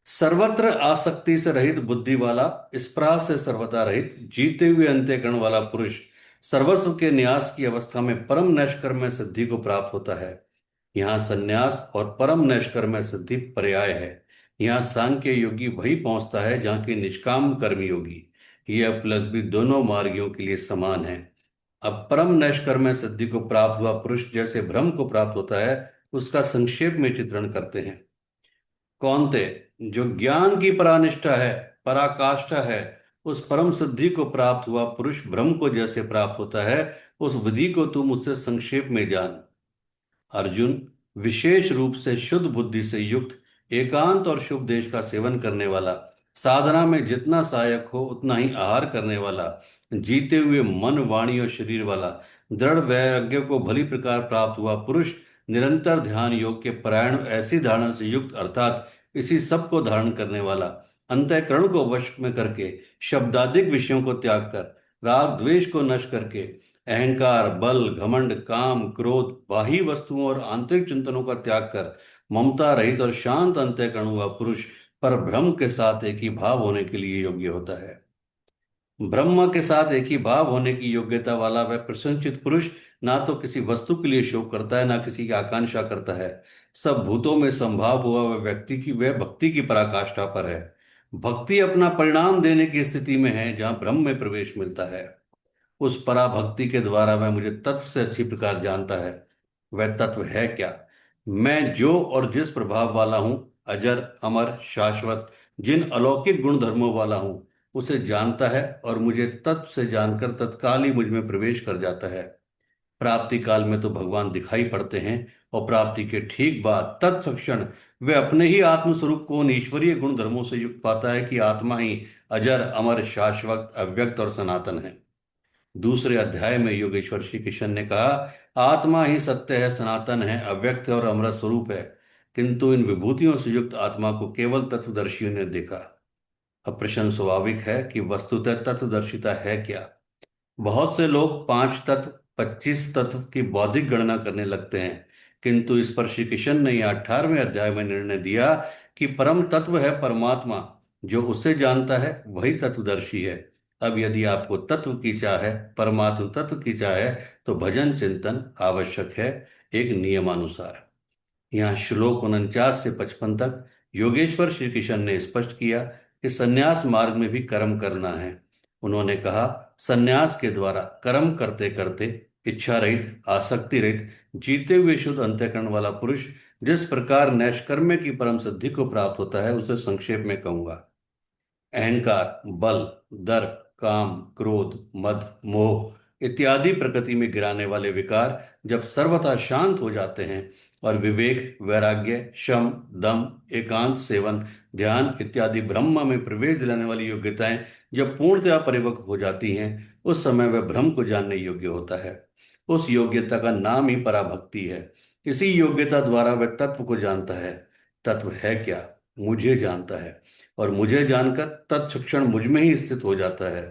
सर्वत्र आसक्ति से रहित बुद्धि वाला, स्पृहा से सर्वथा रहित, जीते हुए अंत्यकरण वाला पुरुष सर्वस्व के न्यास की अवस्था में परम नैष्कर्म्य सिद्धि को प्राप्त होता है। यहाँ संन्यास और परम नैष्कर्म्य सिद्धि पर्याय है। यहाँ सांख्य योगी वही पहुंचता है जहाँ की निष्काम कर्म योगी। यह उपलब्धि दोनों मार्गियों के लिए समान है। अब परम नैष्कर्म्य सिद्धि को प्राप्त हुआ पुरुष जैसे ब्रह्म को प्राप्त होता है, उसका संक्षेप में चित्रण करते हैं। कौनते, जो ज्ञान की परानिष्ठा है, पराकाष्ठा है, उस परम सिद्धि को प्राप्त हुआ पुरुष ब्रह्म को जैसे प्राप्त होता है, उस विधि को तुम उससे संक्षेप में जान। अर्जुन, विशेष रूप से शुद्ध बुद्धि से युक्त, एकांत और शुभ देश का सेवन करने वाला, साधना में जितना सहायक हो उतना ही आहार करने वाला, जीते हुए मन वाणी और शरीर वाला, दृढ़ वैराग्य को भली प्रकार प्राप्त हुआ पुरुष, निरंतर ध्यान योग के परायण, ऐसी धारणा से युक्त अर्थात इसी सब को धारण करने वाला, अंतःकरण को वश में करके शब्दादिक विषयों को त्याग कर, राग द्वेष को नष्ट करके, अहंकार, बल, घमंड, काम, क्रोध, बाह्य वस्तुओं और आंतरिक चिंतनों का त्याग कर ममता रहित और शांत अंतःकरण हुआ पुरुष पर ब्रह्म के साथ एक ही भाव होने के लिए योग्य होता है। ब्रह्म के साथ एक ही भाव होने की योग्यता वाला वह प्रसन्नचित्त पुरुष ना तो किसी वस्तु के लिए शोक करता है, ना किसी की आकांक्षा करता है। सब भूतों में संभाव हुआ वह व्यक्ति की वह भक्ति की पराकाष्ठा पर है। भक्ति अपना परिणाम देने की स्थिति में है जहाँ ब्रह्म में प्रवेश मिलता है। उस पराभक्ति के द्वारा वह मुझे तत्व से अच्छी प्रकार जानता है। वह तत्व है क्या? मैं जो और जिस प्रभाव वाला हूं, अजर, अमर, शाश्वत, जिन अलौकिक गुण धर्मों वाला हूं, उसे जानता है और मुझे तत्व से जानकर तत्काल ही मुझ में प्रवेश कर जाता है। प्राप्ति काल में तो भगवान दिखाई पड़ते हैं और प्राप्ति के ठीक बाद तत्क्षण वे अपने ही आत्मस्वरूप को उन ईश्वरीय गुण धर्मों से युक्त पाता है कि आत्मा ही अजर, अमर, शाश्वत, अव्यक्त और सनातन है। दूसरे अध्याय में योगेश्वर श्री कृष्ण ने कहा, आत्मा ही सत्य है, सनातन है, अव्यक्त है और अमृत स्वरूप है। किंतु इन विभूतियों से युक्त आत्मा को केवल तत्वदर्शियों ने देखा। अब प्रश्न स्वाभाविक है कि वस्तुतः तत्वदर्शिता है क्या? बहुत से लोग 5 तत्व, 25 तत्व की बौद्धिक गणना करने लगते हैं, किंतु इस पर श्री कृष्ण ने यह 18वें अध्याय में निर्णय दिया कि परम तत्व है परमात्मा, जो उसे जानता है वही तत्वदर्शी है। अब यदि आपको तत्व की चाह है, परमात्म तत्व की चाह है, तो भजन चिंतन आवश्यक है, एक नियमानुसार। यहाँ श्लोक 49 से 55 तक योगेश्वर श्री कृष्ण ने स्पष्ट किया कि संन्यास मार्ग में भी कर्म करना है। उन्होंने कहा, संन्यास के द्वारा कर्म करते करते इच्छा रहित, आसक्ति रहित, जीते हुए शुद्ध अंतःकरण वाला पुरुष जिस प्रकार नैष्कर्म्य की परम सिद्धि को प्राप्त होता है, उसे संक्षेप में कहूंगा। अहंकार, बल, दर्प, काम, क्रोध, मद, मोह इत्यादि प्रकृति में गिराने वाले विकार जब सर्वथा शांत हो जाते हैं और विवेक, वैराग्य, शम, दम, एकांत सेवन, ध्यान इत्यादि ब्रह्म में प्रवेश दिलाने वाली योग्यताएं जब पूर्णतया परिपक्व हो जाती हैं, उस समय वह ब्रह्म को जानने योग्य होता है। उस योग्यता का नाम ही पराभक्ति है। इसी योग्यता द्वारा वह तत्व को जानता है। तत्व है क्या? मुझे जानता है, और मुझे जानकर तत्क्षण मुझ में ही स्थित हो जाता है।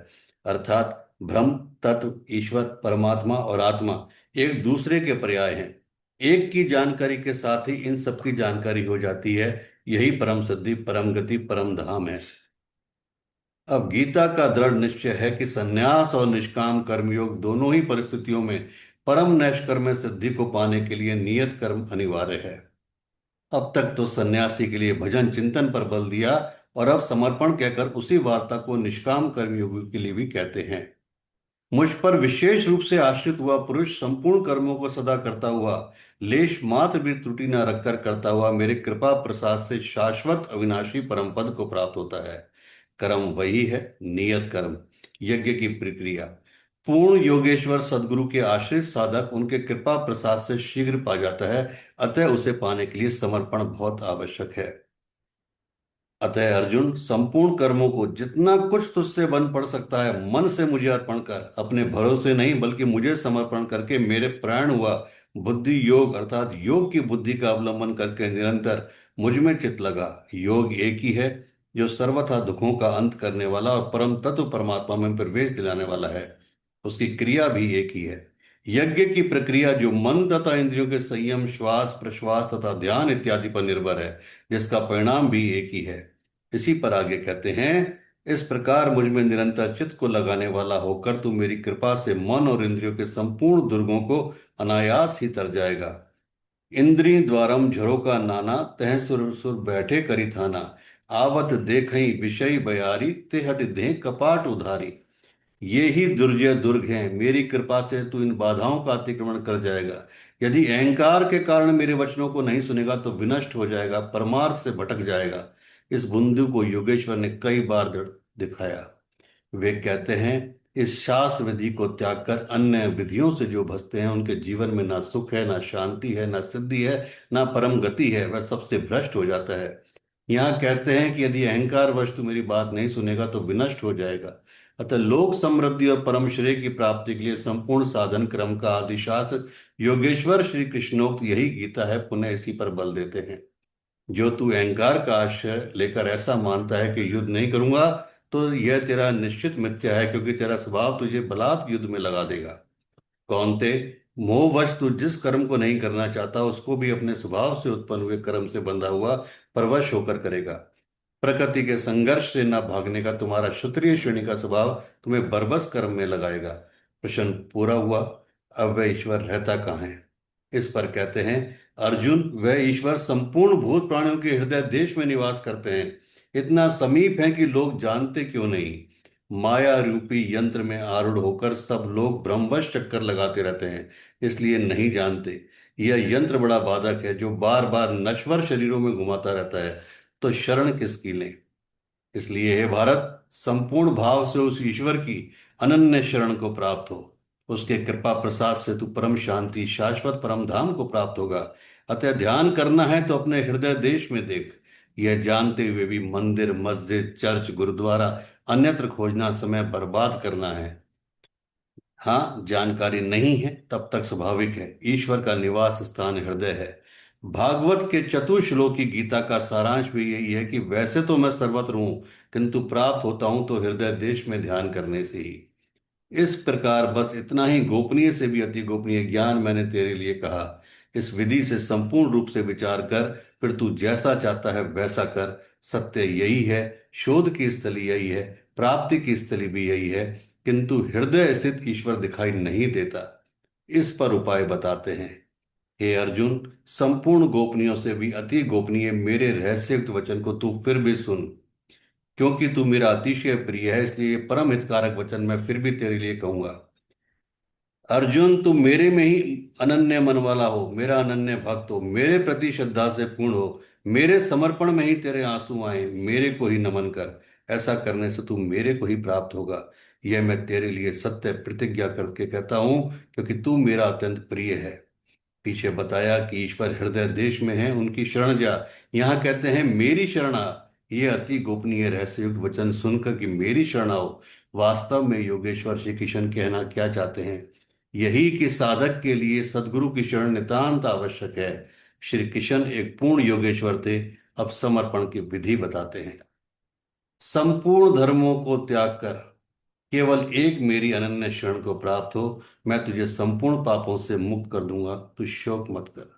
अर्थात ब्रह्म, तत्व, ईश्वर, परमात्मा और आत्मा एक दूसरे के पर्याय हैं। एक की जानकारी के साथ ही इन सबकी जानकारी हो जाती है। यही परम सिद्धि, परम गति, परम धाम है। अब गीता का दृढ़ निश्चय है कि संन्यास और निष्काम कर्मयोग दोनों ही परिस्थितियों में परम नैष्कर्म्य सिद्धि को पाने के लिए नियत कर्म अनिवार्य है। अब तक तो सन्यासी के लिए भजन चिंतन पर बल दिया, और अब समर्पण कहकर उसी वार्ता को निष्काम कर्मयोगी के लिए भी कहते हैं। मुझ पर विशेष रूप से आश्रित हुआ पुरुष संपूर्ण कर्मों को सदा करता हुआ, लेश मात्र भी त्रुटि न रखकर करता हुआ, मेरे कृपा प्रसाद से शाश्वत अविनाशी परम पद को प्राप्त होता है। कर्म वही है, नियत कर्म, यज्ञ की प्रक्रिया। पूर्ण योगेश्वर सदगुरु के आश्रित साधक उनके कृपा प्रसाद से शीघ्र पा जाता है। अतः उसे पाने के लिए समर्पण बहुत आवश्यक है। अतः अर्जुन, संपूर्ण कर्मों को जितना कुछ तुझसे बन पड़ सकता है मन से मुझे अर्पण कर। अपने भरोसे नहीं बल्कि मुझे समर्पण करके मेरे प्राण हुआ बुद्धि योग अर्थात योग की बुद्धि का अवलंबन करके निरंतर मुझ में चित लगा। योग एक ही है जो सर्वथा दुखों का अंत करने वाला और परम तत्व परमात्मा में प्रवेश दिलाने वाला है। उसकी क्रिया भी एक ही है। यज्ञ की प्रक्रिया जो मन तथा इंद्रियों के संयम, श्वास प्रश्वास तथा ध्यान इत्यादि पर निर्भर है, जिसका परिणाम भी एक ही है। इसी पर आगे कहते हैं, इस प्रकार मुझ में निरंतर चित्त को लगाने वाला होकर तू मेरी कृपा से मन और इंद्रियों के संपूर्ण दुर्गों को अनायास ही तर जाएगा। इंद्रिय द्वारम झरोका नाना, तह सुर सुर बैठे करी थाना। आवत देखई विषय बयारी, ते हट दे कपाट उधारी। ये ही दुर्जय दुर्ग हैं, मेरी कृपा से तू इन बाधाओं का अतिक्रमण कर जाएगा। यदि अहंकार के कारण मेरे वचनों को नहीं सुनेगा तो विनष्ट हो जाएगा, परमार्थ से भटक जाएगा। इस बिंदु को योगेश्वर ने कई बार दिखाया। वे कहते हैं, इस शास्त्र विधि को त्याग कर अन्य विधियों से जो भजते हैं उनके जीवन में ना सुख है, ना शांति है, ना सिद्धि है, ना परम गति है। वह सबसे भ्रष्ट हो जाता है। यहाँ कहते हैं कि यदि अहंकार वश तू मेरी बात नहीं सुनेगा तो विनष्ट हो जाएगा। अतः लोक समृद्धि और परम श्रेय की प्राप्ति के लिए संपूर्ण साधन क्रम का आदि शास्त्र योगेश्वर श्री कृष्णोक्त यही गीता है। पुनः इसी पर बल देते हैं। जो तू अहंकार का आश्रय लेकर ऐसा मानता है कि युद्ध नहीं करूंगा, तो यह तेरा निश्चित मिथ्या है, क्योंकि तेरा स्वभाव तुझे बलात् युद्ध में लगा देगा। कौन्ते, मोहवश तू जिस कर्म को नहीं करना चाहता उसको भी अपने स्वभाव से उत्पन्न हुए कर्म से बंधा हुआ परवश होकर करेगा। प्रकृति के संघर्ष से न भागने का तुम्हारा क्षत्रिय श्रेणी का स्वभाव तुम्हें बरबस कर्म में लगाएगा। प्रश्न पूरा हुआ। अब वह ईश्वर रहता कहाँ है? इस पर कहते हैं, अर्जुन, वह ईश्वर संपूर्ण भूत प्राणियों के हृदय देश में निवास करते हैं। इतना समीप है कि लोग जानते क्यों नहीं। माया रूपी यंत्र में आरूढ़ होकर सब लोग ब्रह्मवश चक्कर लगाते रहते हैं, इसलिए नहीं जानते। यह यंत्र बड़ा बाधक है जो बार बार नश्वर शरीरों में घुमाता रहता है। तो शरण किसकी लें? इसलिए हे भारत, संपूर्ण भाव से उस ईश्वर की अनन्य शरण को प्राप्त हो। उसके कृपा प्रसाद से तू परम शांति, शाश्वत परम धाम को प्राप्त होगा। अतः ध्यान करना है तो अपने हृदय देश में देख। यह जानते हुए भी मंदिर, मस्जिद, चर्च, गुरुद्वारा अन्यत्र खोजना समय बर्बाद करना है। हाँ, जानकारी नहीं है तब तक स्वाभाविक है। ईश्वर का निवास स्थान हृदय है। भागवत के चतुश्लोकी गीता का सारांश भी यही है कि वैसे तो मैं सर्वत्र हूं, किंतु प्राप्त होता हूं तो हृदय देश में ध्यान करने से ही। इस प्रकार बस इतना ही गोपनीय से भी अति गोपनीय ज्ञान मैंने तेरे लिए कहा। इस विधि से संपूर्ण रूप से विचार कर, फिर तू जैसा चाहता है वैसा कर। सत्य यही है, शोध की स्थली यही है, प्राप्ति की स्थली भी यही है, किंतु हृदय स्थित ईश्वर दिखाई नहीं देता। इस पर उपाय बताते हैं। हे अर्जुन, संपूर्ण गोपनीयों से भी अति गोपनीय मेरे रहस्ययुक्त वचन को तू फिर भी सुन। क्योंकि तू मेरा अतिशय प्रिय है, इसलिए ये परम हितकारक वचन मैं फिर भी तेरे लिए कहूंगा। अर्जुन, तू मेरे में ही अनन्य मन वाला हो, मेरा अनन्य भक्त हो, मेरे प्रति श्रद्धा से पूर्ण हो, मेरे समर्पण में ही तेरे आंसू आए, मेरे को ही नमन कर। ऐसा करने से तू मेरे को ही प्राप्त होगा। यह मैं तेरे लिए सत्य प्रतिज्ञा करके कहता हूं, क्योंकि तू मेरा अत्यंत प्रिय है। पीछे बताया कि ईश्वर हृदय देश में है, उनकी शरण जा। यहाँ कहते हैं, मेरी शरण आ। ये अति गोपनीय रहस्ययुक्त वचन सुनकर कि मेरी शरण आओ, वास्तव में योगेश्वर श्री कृष्ण कहना क्या चाहते हैं? यही कि साधक के लिए सदगुरु की शरण नितांत आवश्यक है। श्री कृष्ण एक पूर्ण योगेश्वर थे। अब समर्पण की विधि बताते हैं। संपूर्ण धर्मों को त्याग कर केवल एक मेरी अनन्य शरण को प्राप्त हो, मैं तुझे संपूर्ण पापों से मुक्त कर दूंगा, तू शोक मत कर।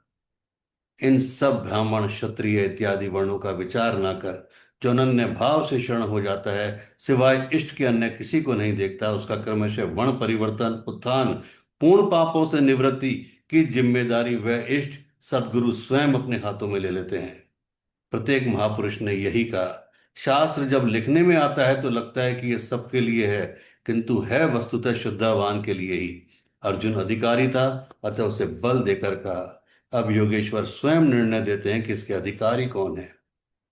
इन सब ब्राह्मण क्षत्रिय इत्यादि वर्णों का विचार ना कर। जो अनन्य भाव से शरण हो जाता है, सिवाय इष्ट के अन्य किसी को नहीं देखता, उसका क्रमशः वर्ण परिवर्तन, उत्थान, पूर्ण पापों से निवृत्ति की जिम्मेदारी वह इष्ट सदगुरु स्वयं अपने हाथों में ले लेते हैं। प्रत्येक महापुरुष ने यही कहा। शास्त्र जब लिखने में आता है तो लगता है कि यह सबके लिए है, किंतु है वस्तुतः शुद्धावान के लिए ही। अर्जुन अधिकारी था, अतः उसे बल देकर कहा। अब योगेश्वर स्वयं निर्णय देते हैं कि इसके अधिकारी कौन है।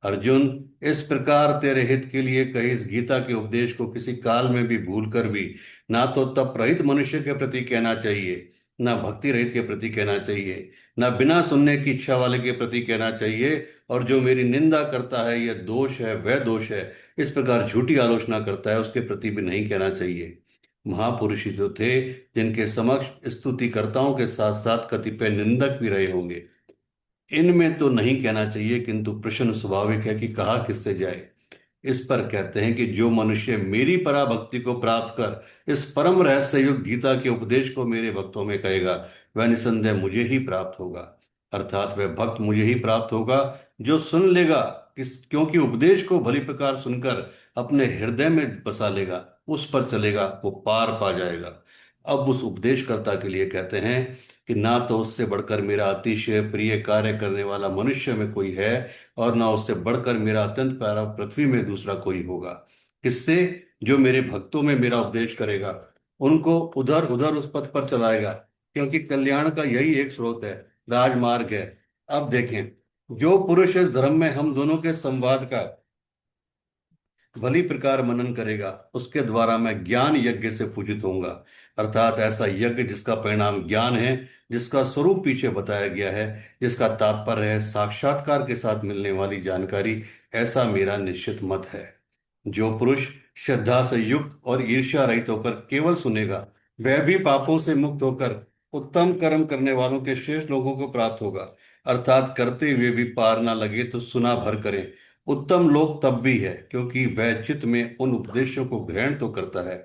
अर्जुन, इस प्रकार तेरे हित के लिए कही इस गीता के उपदेश को किसी काल में भी भूल कर भी ना तो तप रहित मनुष्य के प्रति कहना चाहिए, ना भक्ति रहित के प्रति कहना चाहिए, ना बिना सुनने की इच्छा वाले के प्रति कहना चाहिए। और जो मेरी निंदा करता है, यह दोष है, वह दोष है, इस प्रकार झूठी आलोचना करता है, उसके प्रति भी नहीं कहना चाहिए। महापुरुष ही तो थे जिनके समक्ष स्तुतिकर्ताओं के साथ साथ कतिपय निंदक भी रहे होंगे। इनमें तो नहीं कहना चाहिए, किंतु प्रश्न स्वाभाविक है कि कहा किससे जाए। इस पर कहते हैं कि जो मनुष्य मेरी पराभक्ति को प्राप्त कर इस परम रहस्य युक्त गीता के उपदेश को मेरे भक्तों में कहेगा, वह निसंदेह मुझे ही प्राप्त होगा। अर्थात वह भक्त मुझे ही प्राप्त होगा जो सुन लेगा, क्योंकि उपदेश को भली प्रकार सुनकर अपने हृदय में बसा लेगा, उस पर चलेगा, वो पार पा जाएगा। अब उस उपदेशकर्ता के लिए कहते हैं कि ना तो उससे बढ़कर मेरा अतिशय प्रिय कार्य करने वाला मनुष्य में कोई है, और ना उससे बढ़कर मेरा अत्यंत प्यारा पृथ्वी में दूसरा कोई होगा। किससे? जो मेरे भक्तों में मेरा उपदेश करेगा, उनको उधर उधर उस पथ पर चलाएगा, क्योंकि कल्याण का यही एक स्रोत है, राजमार्ग है। अब देखें, जो पुरुष इस धर्म में हम दोनों के संवाद का भली प्रकार मनन करेगा, उसके द्वारा मैं ज्ञान यज्ञ से पूजित होऊंगा। अर्थात ऐसा यज्ञ जिसका परिणाम ज्ञान है, जिसका स्वरूप पीछे बताया गया है, जिसका तात्पर्य है साक्षात्कार के साथ मिलने वाली जानकारी, ऐसा मेरा निश्चित मत है। जो पुरुष श्रद्धा से युक्त और ईर्ष्या रहित होकर केवल सुनेगा, वह भी पापों से मुक्त होकर उत्तम कर्म करने वालों के श्रेष्ठ लोगों को प्राप्त होगा। अर्थात करते हुए भी पार ना लगे तो सुना भर करें। उत्तम लोक तब भी है, क्योंकि वह चित्त में उन उपदेशों को ग्रहण तो करता है।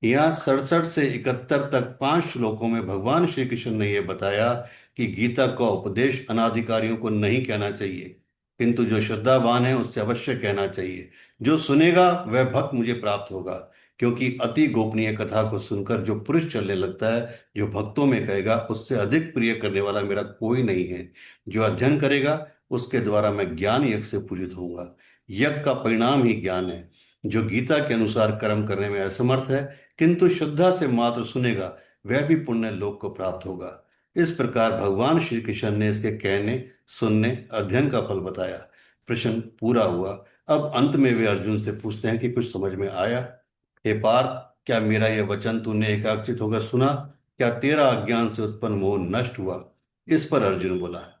यहाँ 67 से 71 तक 5 श्लोकों में भगवान श्री कृष्ण ने यह बताया कि गीता का उपदेश अनाधिकारियों को नहीं कहना चाहिए, किंतु जो श्रद्धावान है उससे अवश्य कहना चाहिए। जो सुनेगा वह भक्त मुझे प्राप्त होगा, क्योंकि अति गोपनीय कथा को सुनकर जो पुरुष चलने लगता है, जो भक्तों में कहेगा, उससे अधिक प्रिय करने वाला मेरा कोई नहीं है। जो अध्ययन करेगा, उसके द्वारा मैं ज्ञान यज्ञ से पूजित होऊंगा। यज्ञ का परिणाम ही ज्ञान है। जो गीता के अनुसार कर्म करने में असमर्थ है, किंतु श्रद्धा से मात्र सुनेगा, वह भी पुण्य लोक को प्राप्त होगा। इस प्रकार भगवान श्री कृष्ण ने इसके कहने, सुनने, अध्ययन का फल बताया। प्रश्न पूरा हुआ। अब अंत में वे अर्जुन से पूछते हैं कि कुछ समझ में आया? हे पार्थ, क्या मेरा यह वचन तूने एकाग्रचित होकर सुना? क्या तेरा अज्ञान से उत्पन्न मोह नष्ट हुआ? इस पर अर्जुन बोला,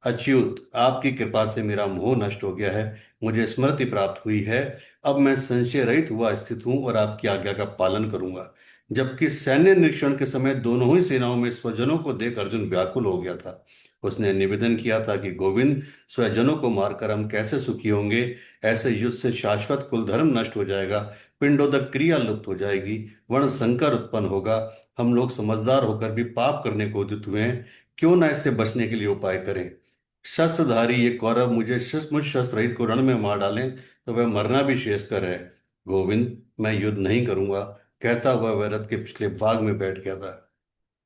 अच्युत, आपकी कृपा से मेरा मोह नष्ट हो गया है, मुझे स्मृति प्राप्त हुई है। अब मैं संशय रहित हुआ स्थित हूं और आपकी आज्ञा का पालन करूंगा। जबकि सैन्य निरीक्षण के समय दोनों ही सेनाओं में स्वजनों को देख अर्जुन व्याकुल हो गया था। उसने निवेदन किया था कि गोविंद, स्वजनों को मारकर हम कैसे सुखी होंगे? ऐसे युद्ध से शाश्वत कुल धर्म नष्ट हो जाएगा, पिंडोदक क्रिया लुप्त हो जाएगी, वर्ण संकर उत्पन्न होगा। हम लोग समझदार होकर भी पाप करने को उद्यत हुए हैं, क्यों ना इससे बचने के लिए उपाय करें? शस्त्रधारी ये कौरव मुझ शस्त्र रहित को रण में मार डालें तो वह मरना भी श्रेयस्कर है। गोविंद, मैं युद्ध नहीं करूंगा, कहता हुआ वह रथ के पिछले भाग में बैठ गया था।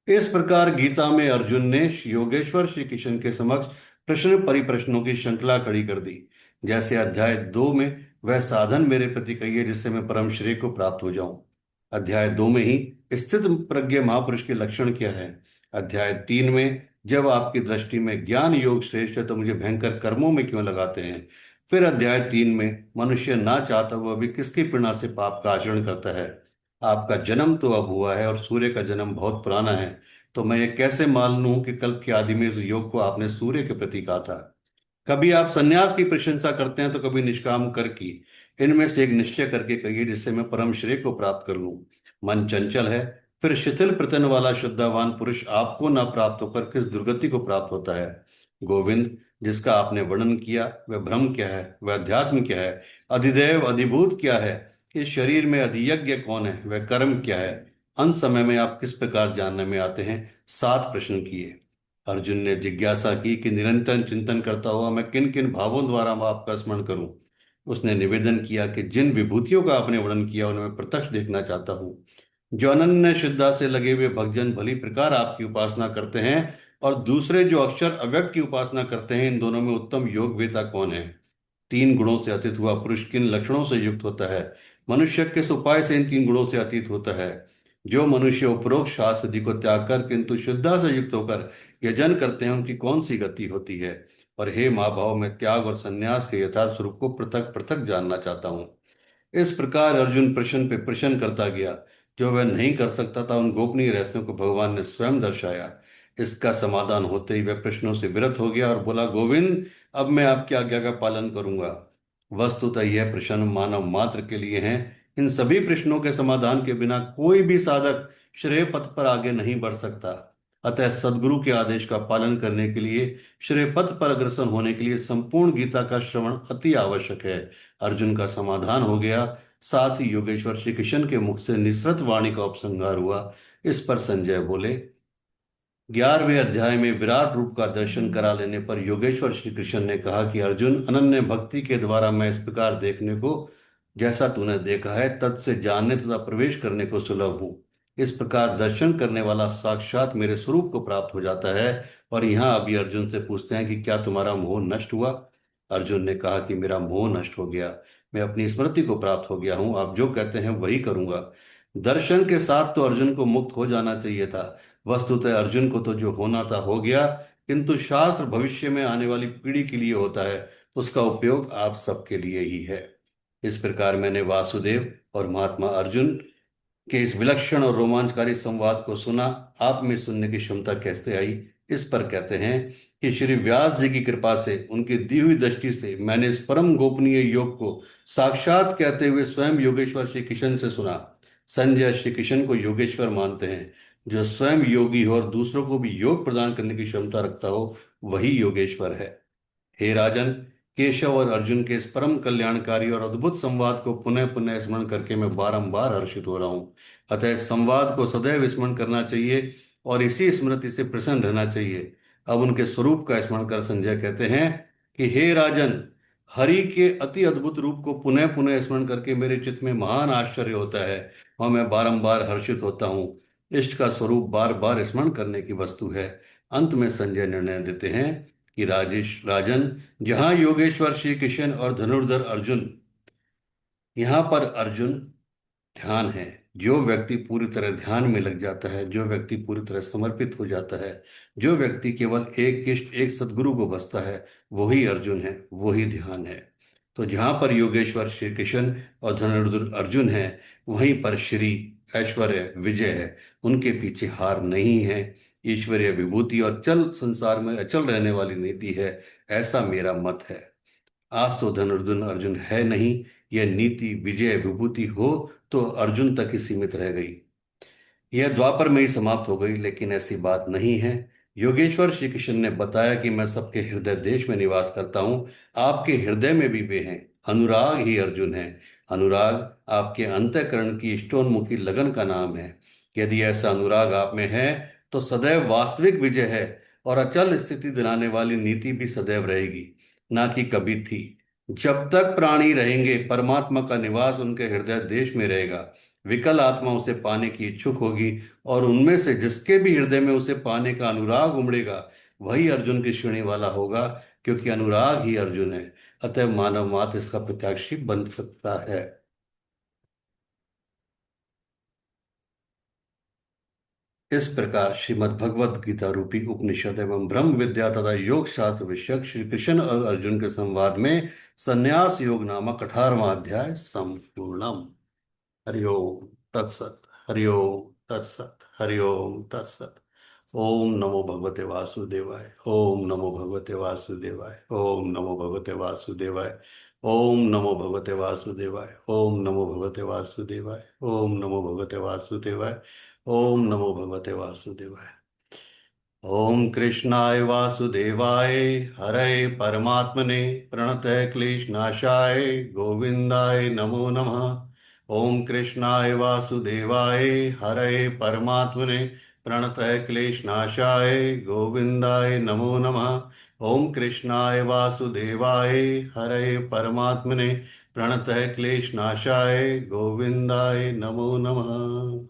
इस प्रकार गीता में अर्जुन ने योगेश्वर श्री कृष्ण के समक्ष प्रश्न परिप्रश्नों की श्रृंखला खड़ी कर दी। जैसे अध्याय 2 में वह साधन मेरे प्रति कहिए जिससे मैं परम श्रेय को प्राप्त हो जाऊं। अध्याय 2 में ही स्थित प्रज्ञ महापुरुष के लक्षण क्या है। अध्याय 3 में जब आपकी दृष्टि में ज्ञान योग श्रेष्ठ है तो मुझे भयंकर कर्मों में क्यों लगाते हैं। फिर अध्याय 3 में मनुष्य ना चाहता हुआ भी किसकी प्रेरणा से पाप का आचरण करता है। आपका जन्म तो अब हुआ है और सूर्य का जन्म बहुत पुराना है, तो मैं ये कैसे मान लूं कि कल्प के आदि में इस योग को आपने सूर्य के प्रति कहा था। कभी आप सन्यास की प्रशंसा करते हैं तो कभी निष्काम कर की। इनमें से एक निश्चय करके कहिए जिससे मैं परम श्रेय को प्राप्त कर लूं। मन चंचल है, फिर शिथिल प्रतन वाला शुद्धावान पुरुष आपको ना प्राप्त होकर किस दुर्गति को प्राप्त होता है। गोविंद, जिसका आपने वर्णन किया वह ब्रह्म क्या है, वह अध्यात्म क्या है, अधिदेव अधिभूत क्या है, इस शरीर में अधियज्ञ कौन है, वह कर्म क्या है, अंत समय में आप किस प्रकार जानने में आते हैं। 7 प्रश्न किए। अर्जुन ने जिज्ञासा की कि निरंतर चिंतन करता हुआ मैं किन किन भावों द्वारा आपका स्मरण करूं। उसने निवेदन किया कि जिन विभूतियों का आपने वर्णन किया उन्हें मैं प्रत्यक्ष देखना चाहता हूं। जो अनन्य श्रद्धा से लगे हुए भक्तजन भली प्रकार आपकी उपासना करते हैं और दूसरे जो अक्षर अव्यक्त की उपासना करते हैं, इन दोनों में उत्तम योग वेता कौन है। 3 गुणों से अतीत हुआ पुरुष किन लक्षणों से युक्त होता है। मनुष्य किस उपाय से इन 3 गुणों से अतीत होता है। जो मनुष्य उपरोक्त शास्त्र विधि को त्याग कर किंतु शुद्धा से युक्त होकर यजन करते हैं, उनकी कौन सी गति होती है। और हे महाभाव, मैं त्याग और संन्यास के यथार्थ स्वरूप को पृथक पृथक जानना चाहता हूँ। इस प्रकार अर्जुन प्रश्न पे प्रश्न करता गया। जो वह नहीं कर सकता था, उन गोपनीय रहस्यों को भगवान ने स्वयं दर्शाया। इसका समाधान होते ही वह प्रश्नों से विरत हो गया और बोला, गोविंद, अब मैं आपकी आज्ञा का पालन करूंगा। वस्तुतः यह प्रश्न मानव मात्र के लिए हैं। इन सभी प्रश्नों के समाधान के बिना कोई भी साधक श्रेय पथ पर आगे नहीं बढ़ सकता। अतः सदगुरु के आदेश का पालन करने के लिए, श्रेय पथ पर अग्रसर होने के लिए संपूर्ण गीता का श्रवण अति आवश्यक है। अर्जुन का समाधान हो गया। साथ ही योगेश्वर श्री कृष्ण के मुख से निसृत वाणी का उपसंहार हुआ। इस पर संजय बोले। 11वें अध्याय में विराट रूप का दर्शन करा लेने पर योगेश्वर श्री कृष्ण ने कहा कि अर्जुन, अनन्य भक्ति के द्वारा मैं इस प्रकार देखने को, जैसा तूने देखा है तत् से जानने तथा प्रवेश करने को सुलभ हूँ। इस प्रकार दर्शन करने वाला साक्षात मेरे स्वरूप को प्राप्त हो जाता है। और यहाँ अभी अर्जुन से पूछते हैं कि क्या तुम्हारा मोह नष्ट हुआ। अर्जुन ने कहा कि मेरा मोह नष्ट हो गया, मैं अपनी स्मृति को प्राप्त हो गया हूँ, आप जो कहते हैं वही करूंगा। दर्शन के साथ तो अर्जुन को मुक्त हो जाना चाहिए था। वस्तुतः अर्जुन को तो जो होना था हो गया, किंतु शास्त्र भविष्य में आने वाली पीढ़ी के लिए होता है, उसका उपयोग आप सबके लिए ही है। इस प्रकार मैंने वासुदेव और महात्मा अर्जुन के इस विलक्षण और रोमांचकारी संवाद को सुना। आप में सुनने की क्षमता कैसे आई। इस पर कहते हैं कि श्री व्यास जी की कृपा से, उनकी दी हुई दृष्टि से मैंने इस परम गोपनीय योग को साक्षात कहते हुए स्वयं योगेश्वर श्री कृष्ण से सुना। संजय श्री कृष्ण को योगेश्वर मानते हैं। जो स्वयं योगी हो और दूसरों को भी योग प्रदान करने की क्षमता रखता हो, वही योगेश्वर है। हे राजन, केशव और अर्जुन के इस परम कल्याणकारी और अद्भुत संवाद को पुनः पुनः स्मरण करके मैं बारंबार हर्षित हो रहा हूँ। अतः इस संवाद को सदैव स्मरण करना चाहिए और इसी स्मृति से प्रसन्न रहना चाहिए। अब उनके स्वरूप का स्मरण कर संजय कहते हैं कि हे राजन, हरि के अति अद्भुत रूप को पुनः पुनः स्मरण करके मेरे चित्त में महान आश्चर्य होता है और मैं बारंबार हर्षित होता हूँ। इष्ट का स्वरूप बार बार स्मरण करने की वस्तु है। अंत में संजय निर्णय देते हैं कि राजन, जहां योगेश्वर श्री कृष्ण और धनुर्धर अर्जुन, यहां पर अर्जुन ध्यान है। जो व्यक्ति पूरी तरह ध्यान में लग जाता है, जो व्यक्ति पूरी तरह समर्पित हो जाता है, जो व्यक्ति केवल एक इष्ट एक सदगुरु को बसता है, वही अर्जुन है, वही ध्यान है। तो जहां पर योगेश्वर श्री कृष्ण और धनुर्धर अर्जुन है, वहीं पर श्री ऐश्वर्य विजय है। उनके पीछे हार नहीं है। ईश्वरीय विभूति और चल संसार में अचल रहने वाली नीति है, ऐसा मेरा मत है। आज तो धनुर्धर अर्जुन है नहीं, यह नीति विजय विभूति हो तो अर्जुन तक ही सीमित रह गई। यह द्वापर में ही समाप्त हो गई, लेकिन ऐसी बात नहीं है। योगेश्वर श्री कृष्ण ने बताया कि मैं सबके हृदय देश में निवास करता हूँ। आपके हृदय में भी वे हैं। अनुराग ही अर्जुन है। अनुराग आपके अंतःकरण की इष्टोन्मुखी लगन का नाम है। यदि ऐसा अनुराग आप में है तो सदैव वास्तविक विजय है और अचल स्थिति दिलाने वाली नीति भी सदैव रहेगी, ना कि कभी थी। जब तक प्राणी रहेंगे, परमात्मा का निवास उनके हृदय देश में रहेगा। विकल आत्मा उसे पाने की इच्छुक होगी और उनमें से जिसके भी हृदय में उसे पाने का अनुराग उमड़ेगा, वही अर्जुन की श्रेणी वाला होगा, क्योंकि अनुराग ही अर्जुन है। अतः मानव मात्र इसका प्रत्याशी बन सकता है। इस प्रकार श्रीमद् भगवद गीता रूपी उपनिषद एवं ब्रह्म विद्या तथा योग शास्त्र विषयक श्री कृष्ण और अर्जुन के संवाद में संन्यास योग नामक 18वां अध्याय संपूर्णम। हरि ओम तत्सत। हरि ओम तत्सत। हरि ओम तत्सत। ओम नमो भगवते वासुदेवाय। ओम नमो भगवते वासुदेवाय। ओम नमो भगवते वासुदेवाय। ओम नमो भगवते वासुदेवाय। ओम नमो भगवते वासुदेवाय। ओम नमो भगवते वासुदेवाय। ओम नमो भगवते वासुदेवाय। ओम कृष्णाय वासुदेवाय हरे परमात्मने प्रणतः क्लेशनाशाय गोविंदाय नमो नमः। ओम कृष्णाय वासुदेवाय हरये परमात्मने प्रणतः क्लेशनाशाय गोविंदाय नमो नमः। ओम कृष्णाय वासुदेवाय हरये परमात्मने प्रणतः क्लेशनाशाय गोविंदाय नमो नमः।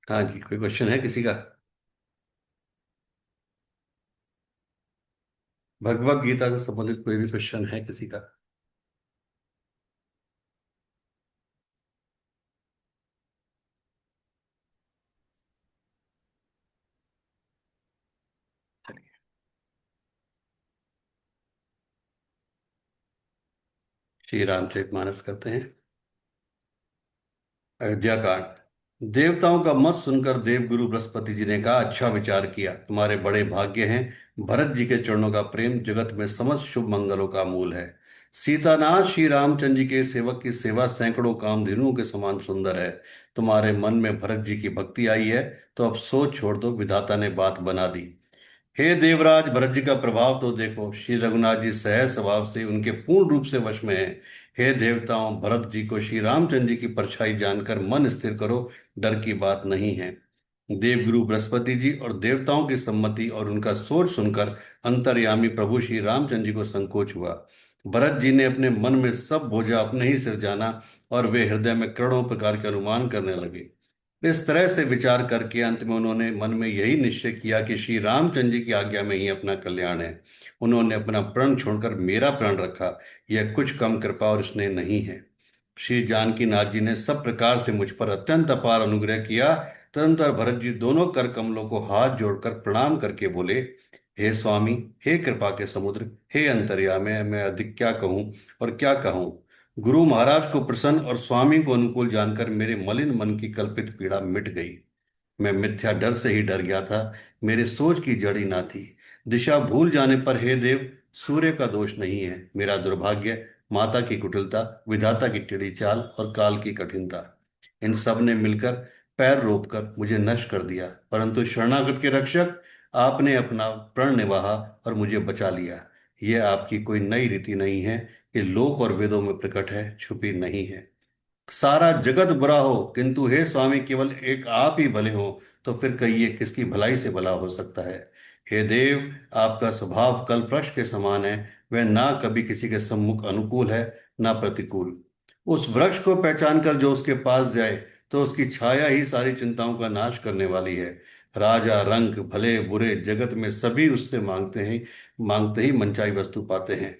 हाँ जी, कोई क्वेश्चन है किसी का? भगवत गीता से संबंधित कोई भी क्वेश्चन है किसी का? श्री रामचरितमानस करते हैं। अयोध्या कांड। देवताओं का मत सुनकर देवगुरु बृहस्पति जी ने कहा, अच्छा विचार किया, तुम्हारे बड़े भाग्य हैं। भरत जी के चरणों का प्रेम जगत में समस्त शुभ मंगलों का मूल है। सीतानाथ श्री रामचंद्र जी के सेवक की सेवा सैकड़ों कामधेनुओं के समान सुंदर है। तुम्हारे मन में भरत जी की भक्ति आई है, तो अब सोच छोड़ दो, विधाता ने बात बना दी। हे देवराज, भरत जी का प्रभाव तो देखो। श्री रघुनाथ जी सहज स्वभाव से उनके पूर्ण रूप से वश में हैं। हे देवताओं, भरत जी को श्री रामचंद्र जी की परछाई जानकर मन स्थिर करो, डर की बात नहीं है। देवगुरु बृहस्पति जी और देवताओं की सम्मति और उनका सोच सुनकर अंतर्यामी प्रभु श्री रामचंद्र जी को संकोच हुआ। भरत जी ने अपने मन में सब बोझा अपने ही सिर जाना और वे हृदय में करोड़ों प्रकार के अनुमान करने लगे। इस तरह से विचार करके अंत में उन्होंने मन में यही निश्चय किया कि श्री रामचंद्र जी की आज्ञा में ही अपना कल्याण है। उन्होंने अपना प्रण छोड़कर मेरा प्राण रखा। यह कुछ कम कृपा और स्नेह नहीं है। श्री जानकी नाथ जी ने सब प्रकार से मुझ पर अत्यंत अपार अनुग्रह किया। तदनंतर भरत जी दोनों कर कमलों को हाथ जोड़कर प्रणाम करके बोले, हे स्वामी, हे कृपा के समुद्र, हे अंतर्यामी, मैं अधिक क्या कहूँ और क्या कहूँ। गुरु महाराज को प्रसन्न और स्वामी को अनुकूल जानकर मेरे मलिन मन की कल्पित पीड़ा मिट गई। मैं मिथ्या डर से ही डर गया था, मेरे सोच की जड़ी ना थी। दिशा भूल जाने पर हे देव, सूर्य का दोष नहीं है, मेरा दुर्भाग्य, माता की कुटिलता, विधाता की टेढ़ी चाल और काल की कठिनता, इन सब ने मिलकर पैर रोककर मुझे नष्ट कर दिया। परंतु शरणागत के रक्षक, आपने अपना प्रण निभाा और मुझे बचा लिया। यह आपकी कोई नई रीति नहीं है, ये लोक और वेदों में प्रकट है, छुपी नहीं है। सारा जगत बुरा हो, किंतु हे स्वामी, केवल एक आप ही भले हो, तो फिर कहिए किसकी भलाई से भला हो सकता है। हे देव, आपका स्वभाव कल्प वृक्ष के समान है। वह ना कभी किसी के सम्मुख अनुकूल है, ना प्रतिकूल। उस वृक्ष को पहचान कर जो उसके पास जाए, तो उसकी छाया ही सारी चिंताओं का नाश करने वाली है। राजा रंक भले बुरे जगत में सभी उससे मांगते ही मनचाही वस्तु पाते हैं।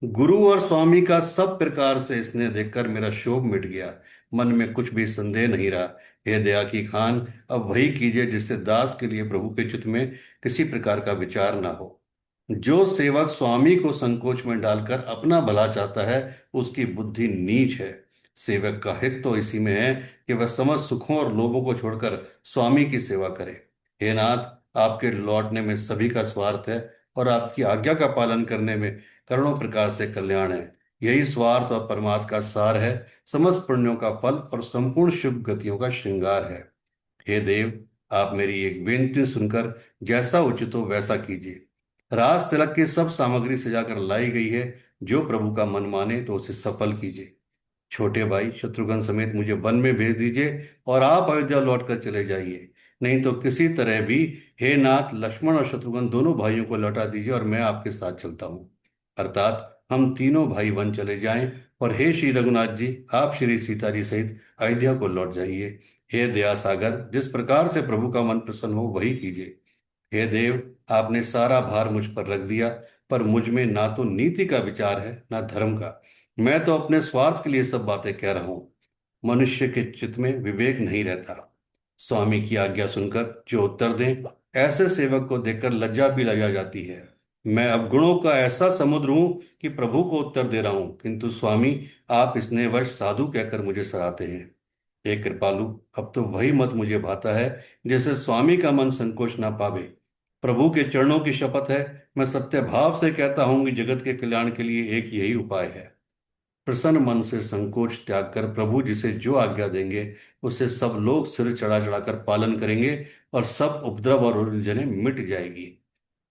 गुरु और स्वामी का सब प्रकार से स्नेह देखकर मेरा शोक मिट गया। मन में कुछ भी संदेह नहीं रहा। हे दया की खान, अब वही कीजिए जिससे दास के लिए प्रभु के चित्त में किसी प्रकार का विचार ना हो। जो सेवक स्वामी को संकोच में डालकर अपना भला चाहता है, उसकी बुद्धि नीच है। सेवक का हित तो इसी में है कि वह समस्त सुखों और लोभों को छोड़कर स्वामी की सेवा करे। हे नाथ, आपके लौटने में सभी का स्वार्थ है और आपकी आज्ञा का पालन करने में करोड़ों प्रकार से कल्याण है। यही स्वार्थ और परमार्थ का सार है, समस्त पुण्यों का फल और संपूर्ण शुभ गतियों का श्रृंगार है। हे देव, आप मेरी एक बेनती सुनकर जैसा उचित हो वैसा कीजिए। रास तिलक की सब सामग्री सजाकर लाई गई है, जो प्रभु का मन माने तो उसे सफल कीजिए। छोटे भाई शत्रुघ्न समेत मुझे वन में भेज दीजिए और आप अयोध्या लौटकर चले जाइए। नहीं तो किसी तरह भी हे नाथ, लक्ष्मण और शत्रुघ्न दोनों भाइयों को लौटा दीजिए और मैं आपके साथ चलता हूँ। अर्थात हम तीनों भाई वन चले जाएं। और हे श्री रघुनाथ जी, आप श्री सीता जी सहित अयोध्या को लौट जाइए। हे दया सागर, जिस प्रकार से प्रभु का मन प्रसन्न हो वही कीजिए। हे देव, आपने सारा भार मुझ पर रख दिया, पर मुझ में ना तो नीति का विचार है ना धर्म का। मैं तो अपने स्वार्थ के लिए सब बातें कह रहा हूं। मनुष्य के चित्त में विवेक नहीं रहता। स्वामी की आज्ञा सुनकर जो उत्तर दें, ऐसे सेवक को देखकर लज्जा भी लगा जाती है। मैं अवगुणों का ऐसा समुद्र हूं कि प्रभु को उत्तर दे रहा हूं, किंतु स्वामी, आप स्नेहवश साधु कहकर मुझे सराहते हैं। हे कृपालु, अब तो वही मत मुझे भाता है जैसे स्वामी का मन संकोच ना पावे। प्रभु के चरणों की शपथ है, मैं सत्य भाव से कहता हूं कि जगत के कल्याण के लिए एक यही उपाय है। प्रसन्न मन से संकोच त्याग कर प्रभु जिसे जो आज्ञा देंगे, उसे सब लोग सिर चढ़ा चढ़ाकर पालन करेंगे और सब उपद्रव और उलझने मिट जाएगी।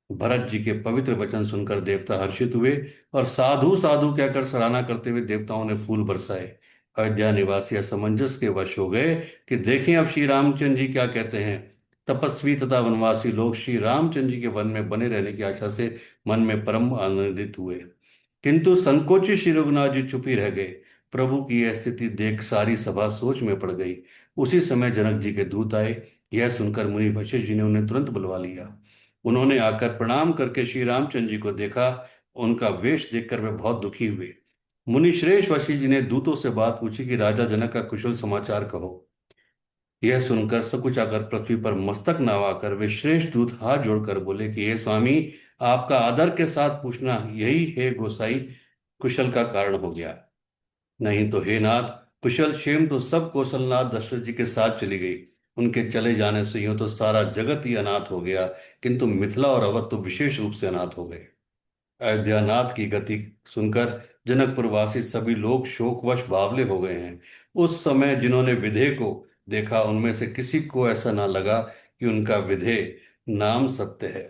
भरत जी के पवित्र वचन सुनकर देवता हर्षित हुए और साधु साधु कहकर सराहना करते हुए देवताओं ने फूल बरसाए। अयोध्या निवासी असमंजस के वश हो गए कि देखें अब श्री रामचंद्र जी क्या कहते हैं। तपस्वी तथा वनवासी लोग श्री रामचंद्र जी के वन में बने रहने की आशा से मन में परम आनंदित हुए, किंतु संकोची श्री रघुनाथ जी चुप ही रह गए। प्रभु की यह स्थिति देख सारी सभा सोच में पड़ गई। उसी समय जनक जी के दूत आए। यह सुनकर मुनि वशिष्ठ जी ने उन्हें तुरंत बुलवा लिया। उन्होंने आकर प्रणाम करके श्री रामचंद्र जी को देखा। उनका वेश देखकर वे बहुत दुखी हुए। मुनि श्रेष्ठ वशिष्ठ जी ने दूतों से बात पूछी कि राजा जनक का कुशल समाचार कहो। यह सुनकर सकुचाकर पृथ्वी पर मस्तक नवाकर वे श्रेष्ठ दूत हाथ जोड़कर बोले कि हे स्वामी, आपका आदर के साथ पूछना यही है गोसाई कुशल का कारण हो गया। नहीं तो हे नाथ, कुशल क्षेम तो सब कौशलनाथ दशरथ जी के साथ चली गई। उनके चले जाने से यूं तो सारा जगत ही अनाथ हो गया, किंतु मिथिला और अवध तो विशेष रूप से अनाथ हो गए। अयोध्यानाथ की गति सुनकर जनकपुर वासी सभी लोग शोकवश बावले हो गए हैं। उस समय जिन्होंने विधेय को देखा उनमें से किसी को ऐसा ना लगा कि उनका विधेय नाम सत्य है।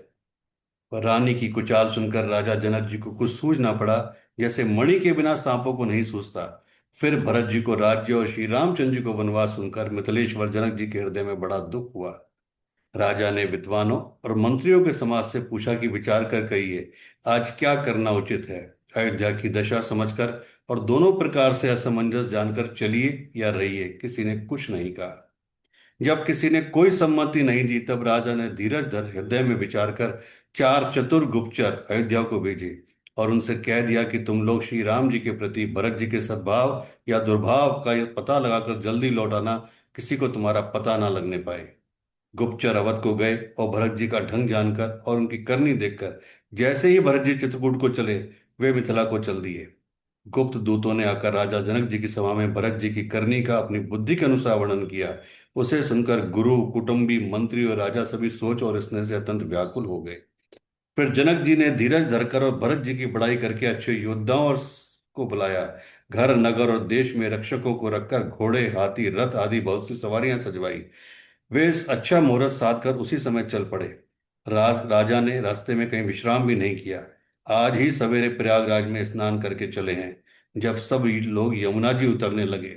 पर रानी की कुचाल सुनकर राजा जनक जी को कुछ सूझ ना पड़ा, जैसे मणि के बिना सांपों को नहीं सूझता। फिर भरत जी को राज्य और श्री रामचंद्र जी को वनवास सुनकर मिथिलेश्वर जनक जी के हृदय में बड़ा दुख हुआ। राजा ने विद्वानों और मंत्रियों के समाज से पूछा कि विचार कर कहिए, आज क्या करना उचित है। अयोध्या की दशा समझकर और दोनों प्रकार से असमंजस जानकर चलिए या रहिए, किसी ने कुछ नहीं कहा। जब किसी ने कोई सम्मति नहीं दी तब राजा ने धीरज धर हृदय में विचार कर चार चतुर गुप्तचर अयोध्या को भेजे और उनसे कह दिया कि तुम लोग श्री राम जी के प्रति भरत जी के सद्भाव या दुर्भाव का यह पता लगाकर जल्दी लौट आना, किसी को तुम्हारा पता ना लगने पाए। गुप्तचर अवध को गए और भरत जी का ढंग जानकर और उनकी करनी देखकर जैसे ही भरत जी चित्रकूट को चले, वे मिथिला को चल दिए। गुप्त दूतों ने आकर राजा जनक जी की सभा में भरत जी की करनी का अपनी बुद्धि के अनुसार वर्णन किया। उसे सुनकर गुरु कुटुंबी मंत्री और राजा सभी सोच और स्नेह से अत्यंत व्याकुल हो गए। फिर जनक जी ने धीरज धरकर और भरत जी की बड़ाई करके अच्छे योद्धाओं और को बुलाया। घर नगर और देश में रक्षकों को रखकर घोड़े हाथी रथ आदि बहुत सी सवारियां सजवाई। वे अच्छा मुहूर्त साध कर उसी समय चल पड़े। राजा ने रास्ते में कहीं विश्राम भी नहीं किया। आज ही सवेरे प्रयागराज में स्नान करके चले हैं। जब सब लोग यमुना जी उतरने लगे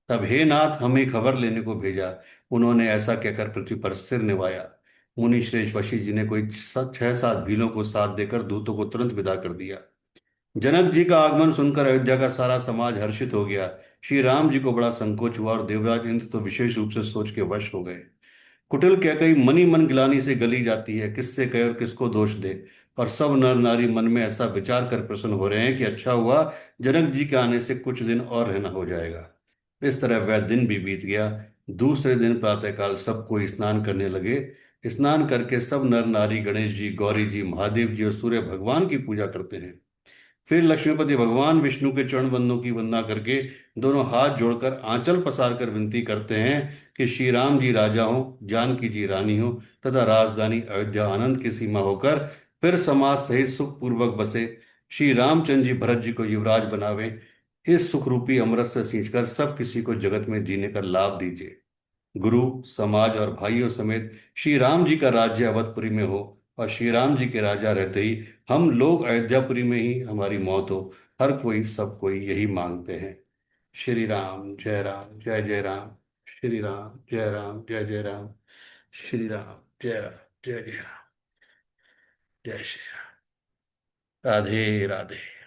तब हे नाथ, हमें खबर लेने को भेजा। उन्होंने ऐसा कहकर पृथ्वी पर सिर निवाया। मुनि श्रेष्ठ वशिष्ठ जी ने कोई छह सात भीलों को साथ देकर दूतों को तुरंत विदा कर दिया। जनक जी का आगमन सुनकर अयोध्या का सारा समाज हर्षित हो गया। श्री राम जी को बड़ा संकोच हुआ और देवराज इंद्र तो विशेष रूप से सोच के वश हो गए। कुटिल कैकई मनी मन गिलानी से गली जाती है, किससे कहे और किसको दोष दे। और सब नर नारी मन में ऐसा विचार कर प्रसन्न हो रहे हैं कि अच्छा हुआ जनक जी के आने से कुछ दिन और रहना हो जाएगा। इस तरह वह दिन भी बीत गया। दूसरे दिन प्रातःकाल सब कोई स्नान करने लगे। स्नान करके सब नर नारी गणेश जी, गौरी जी, महादेव जी और सूर्य भगवान की पूजा करते हैं। फिर लक्ष्मीपति भगवान विष्णु के चरण बंदों की वंदना करके दोनों हाथ जोड़कर आंचल पसार कर विनती करते हैं कि श्री राम जी राजा हो, जानकी जी रानी हो तथा राजधानी अयोध्या आनंद की सीमा होकर फिर समाज सहित सुख पूर्वक बसे। श्री रामचंद्र जी भरत जी को युवराज बनावे। इस सुख रूपी अमृत से सींचकर सब किसी को जगत में जीने का लाभ दीजिए। गुरु समाज और भाइयों समेत श्री राम जी का राज्य अवधपुरी में हो और श्री राम जी के राजा रहते ही हम लोग अयोध्यापुरी में ही हमारी मौत हो। हर कोई सब कोई यही मांगते हैं। श्री राम जय राम जय जय राम। श्री राम जय राम जय जय राम। श्री राम जय राम जय जय राम। जय श्री राम। राधे राधे।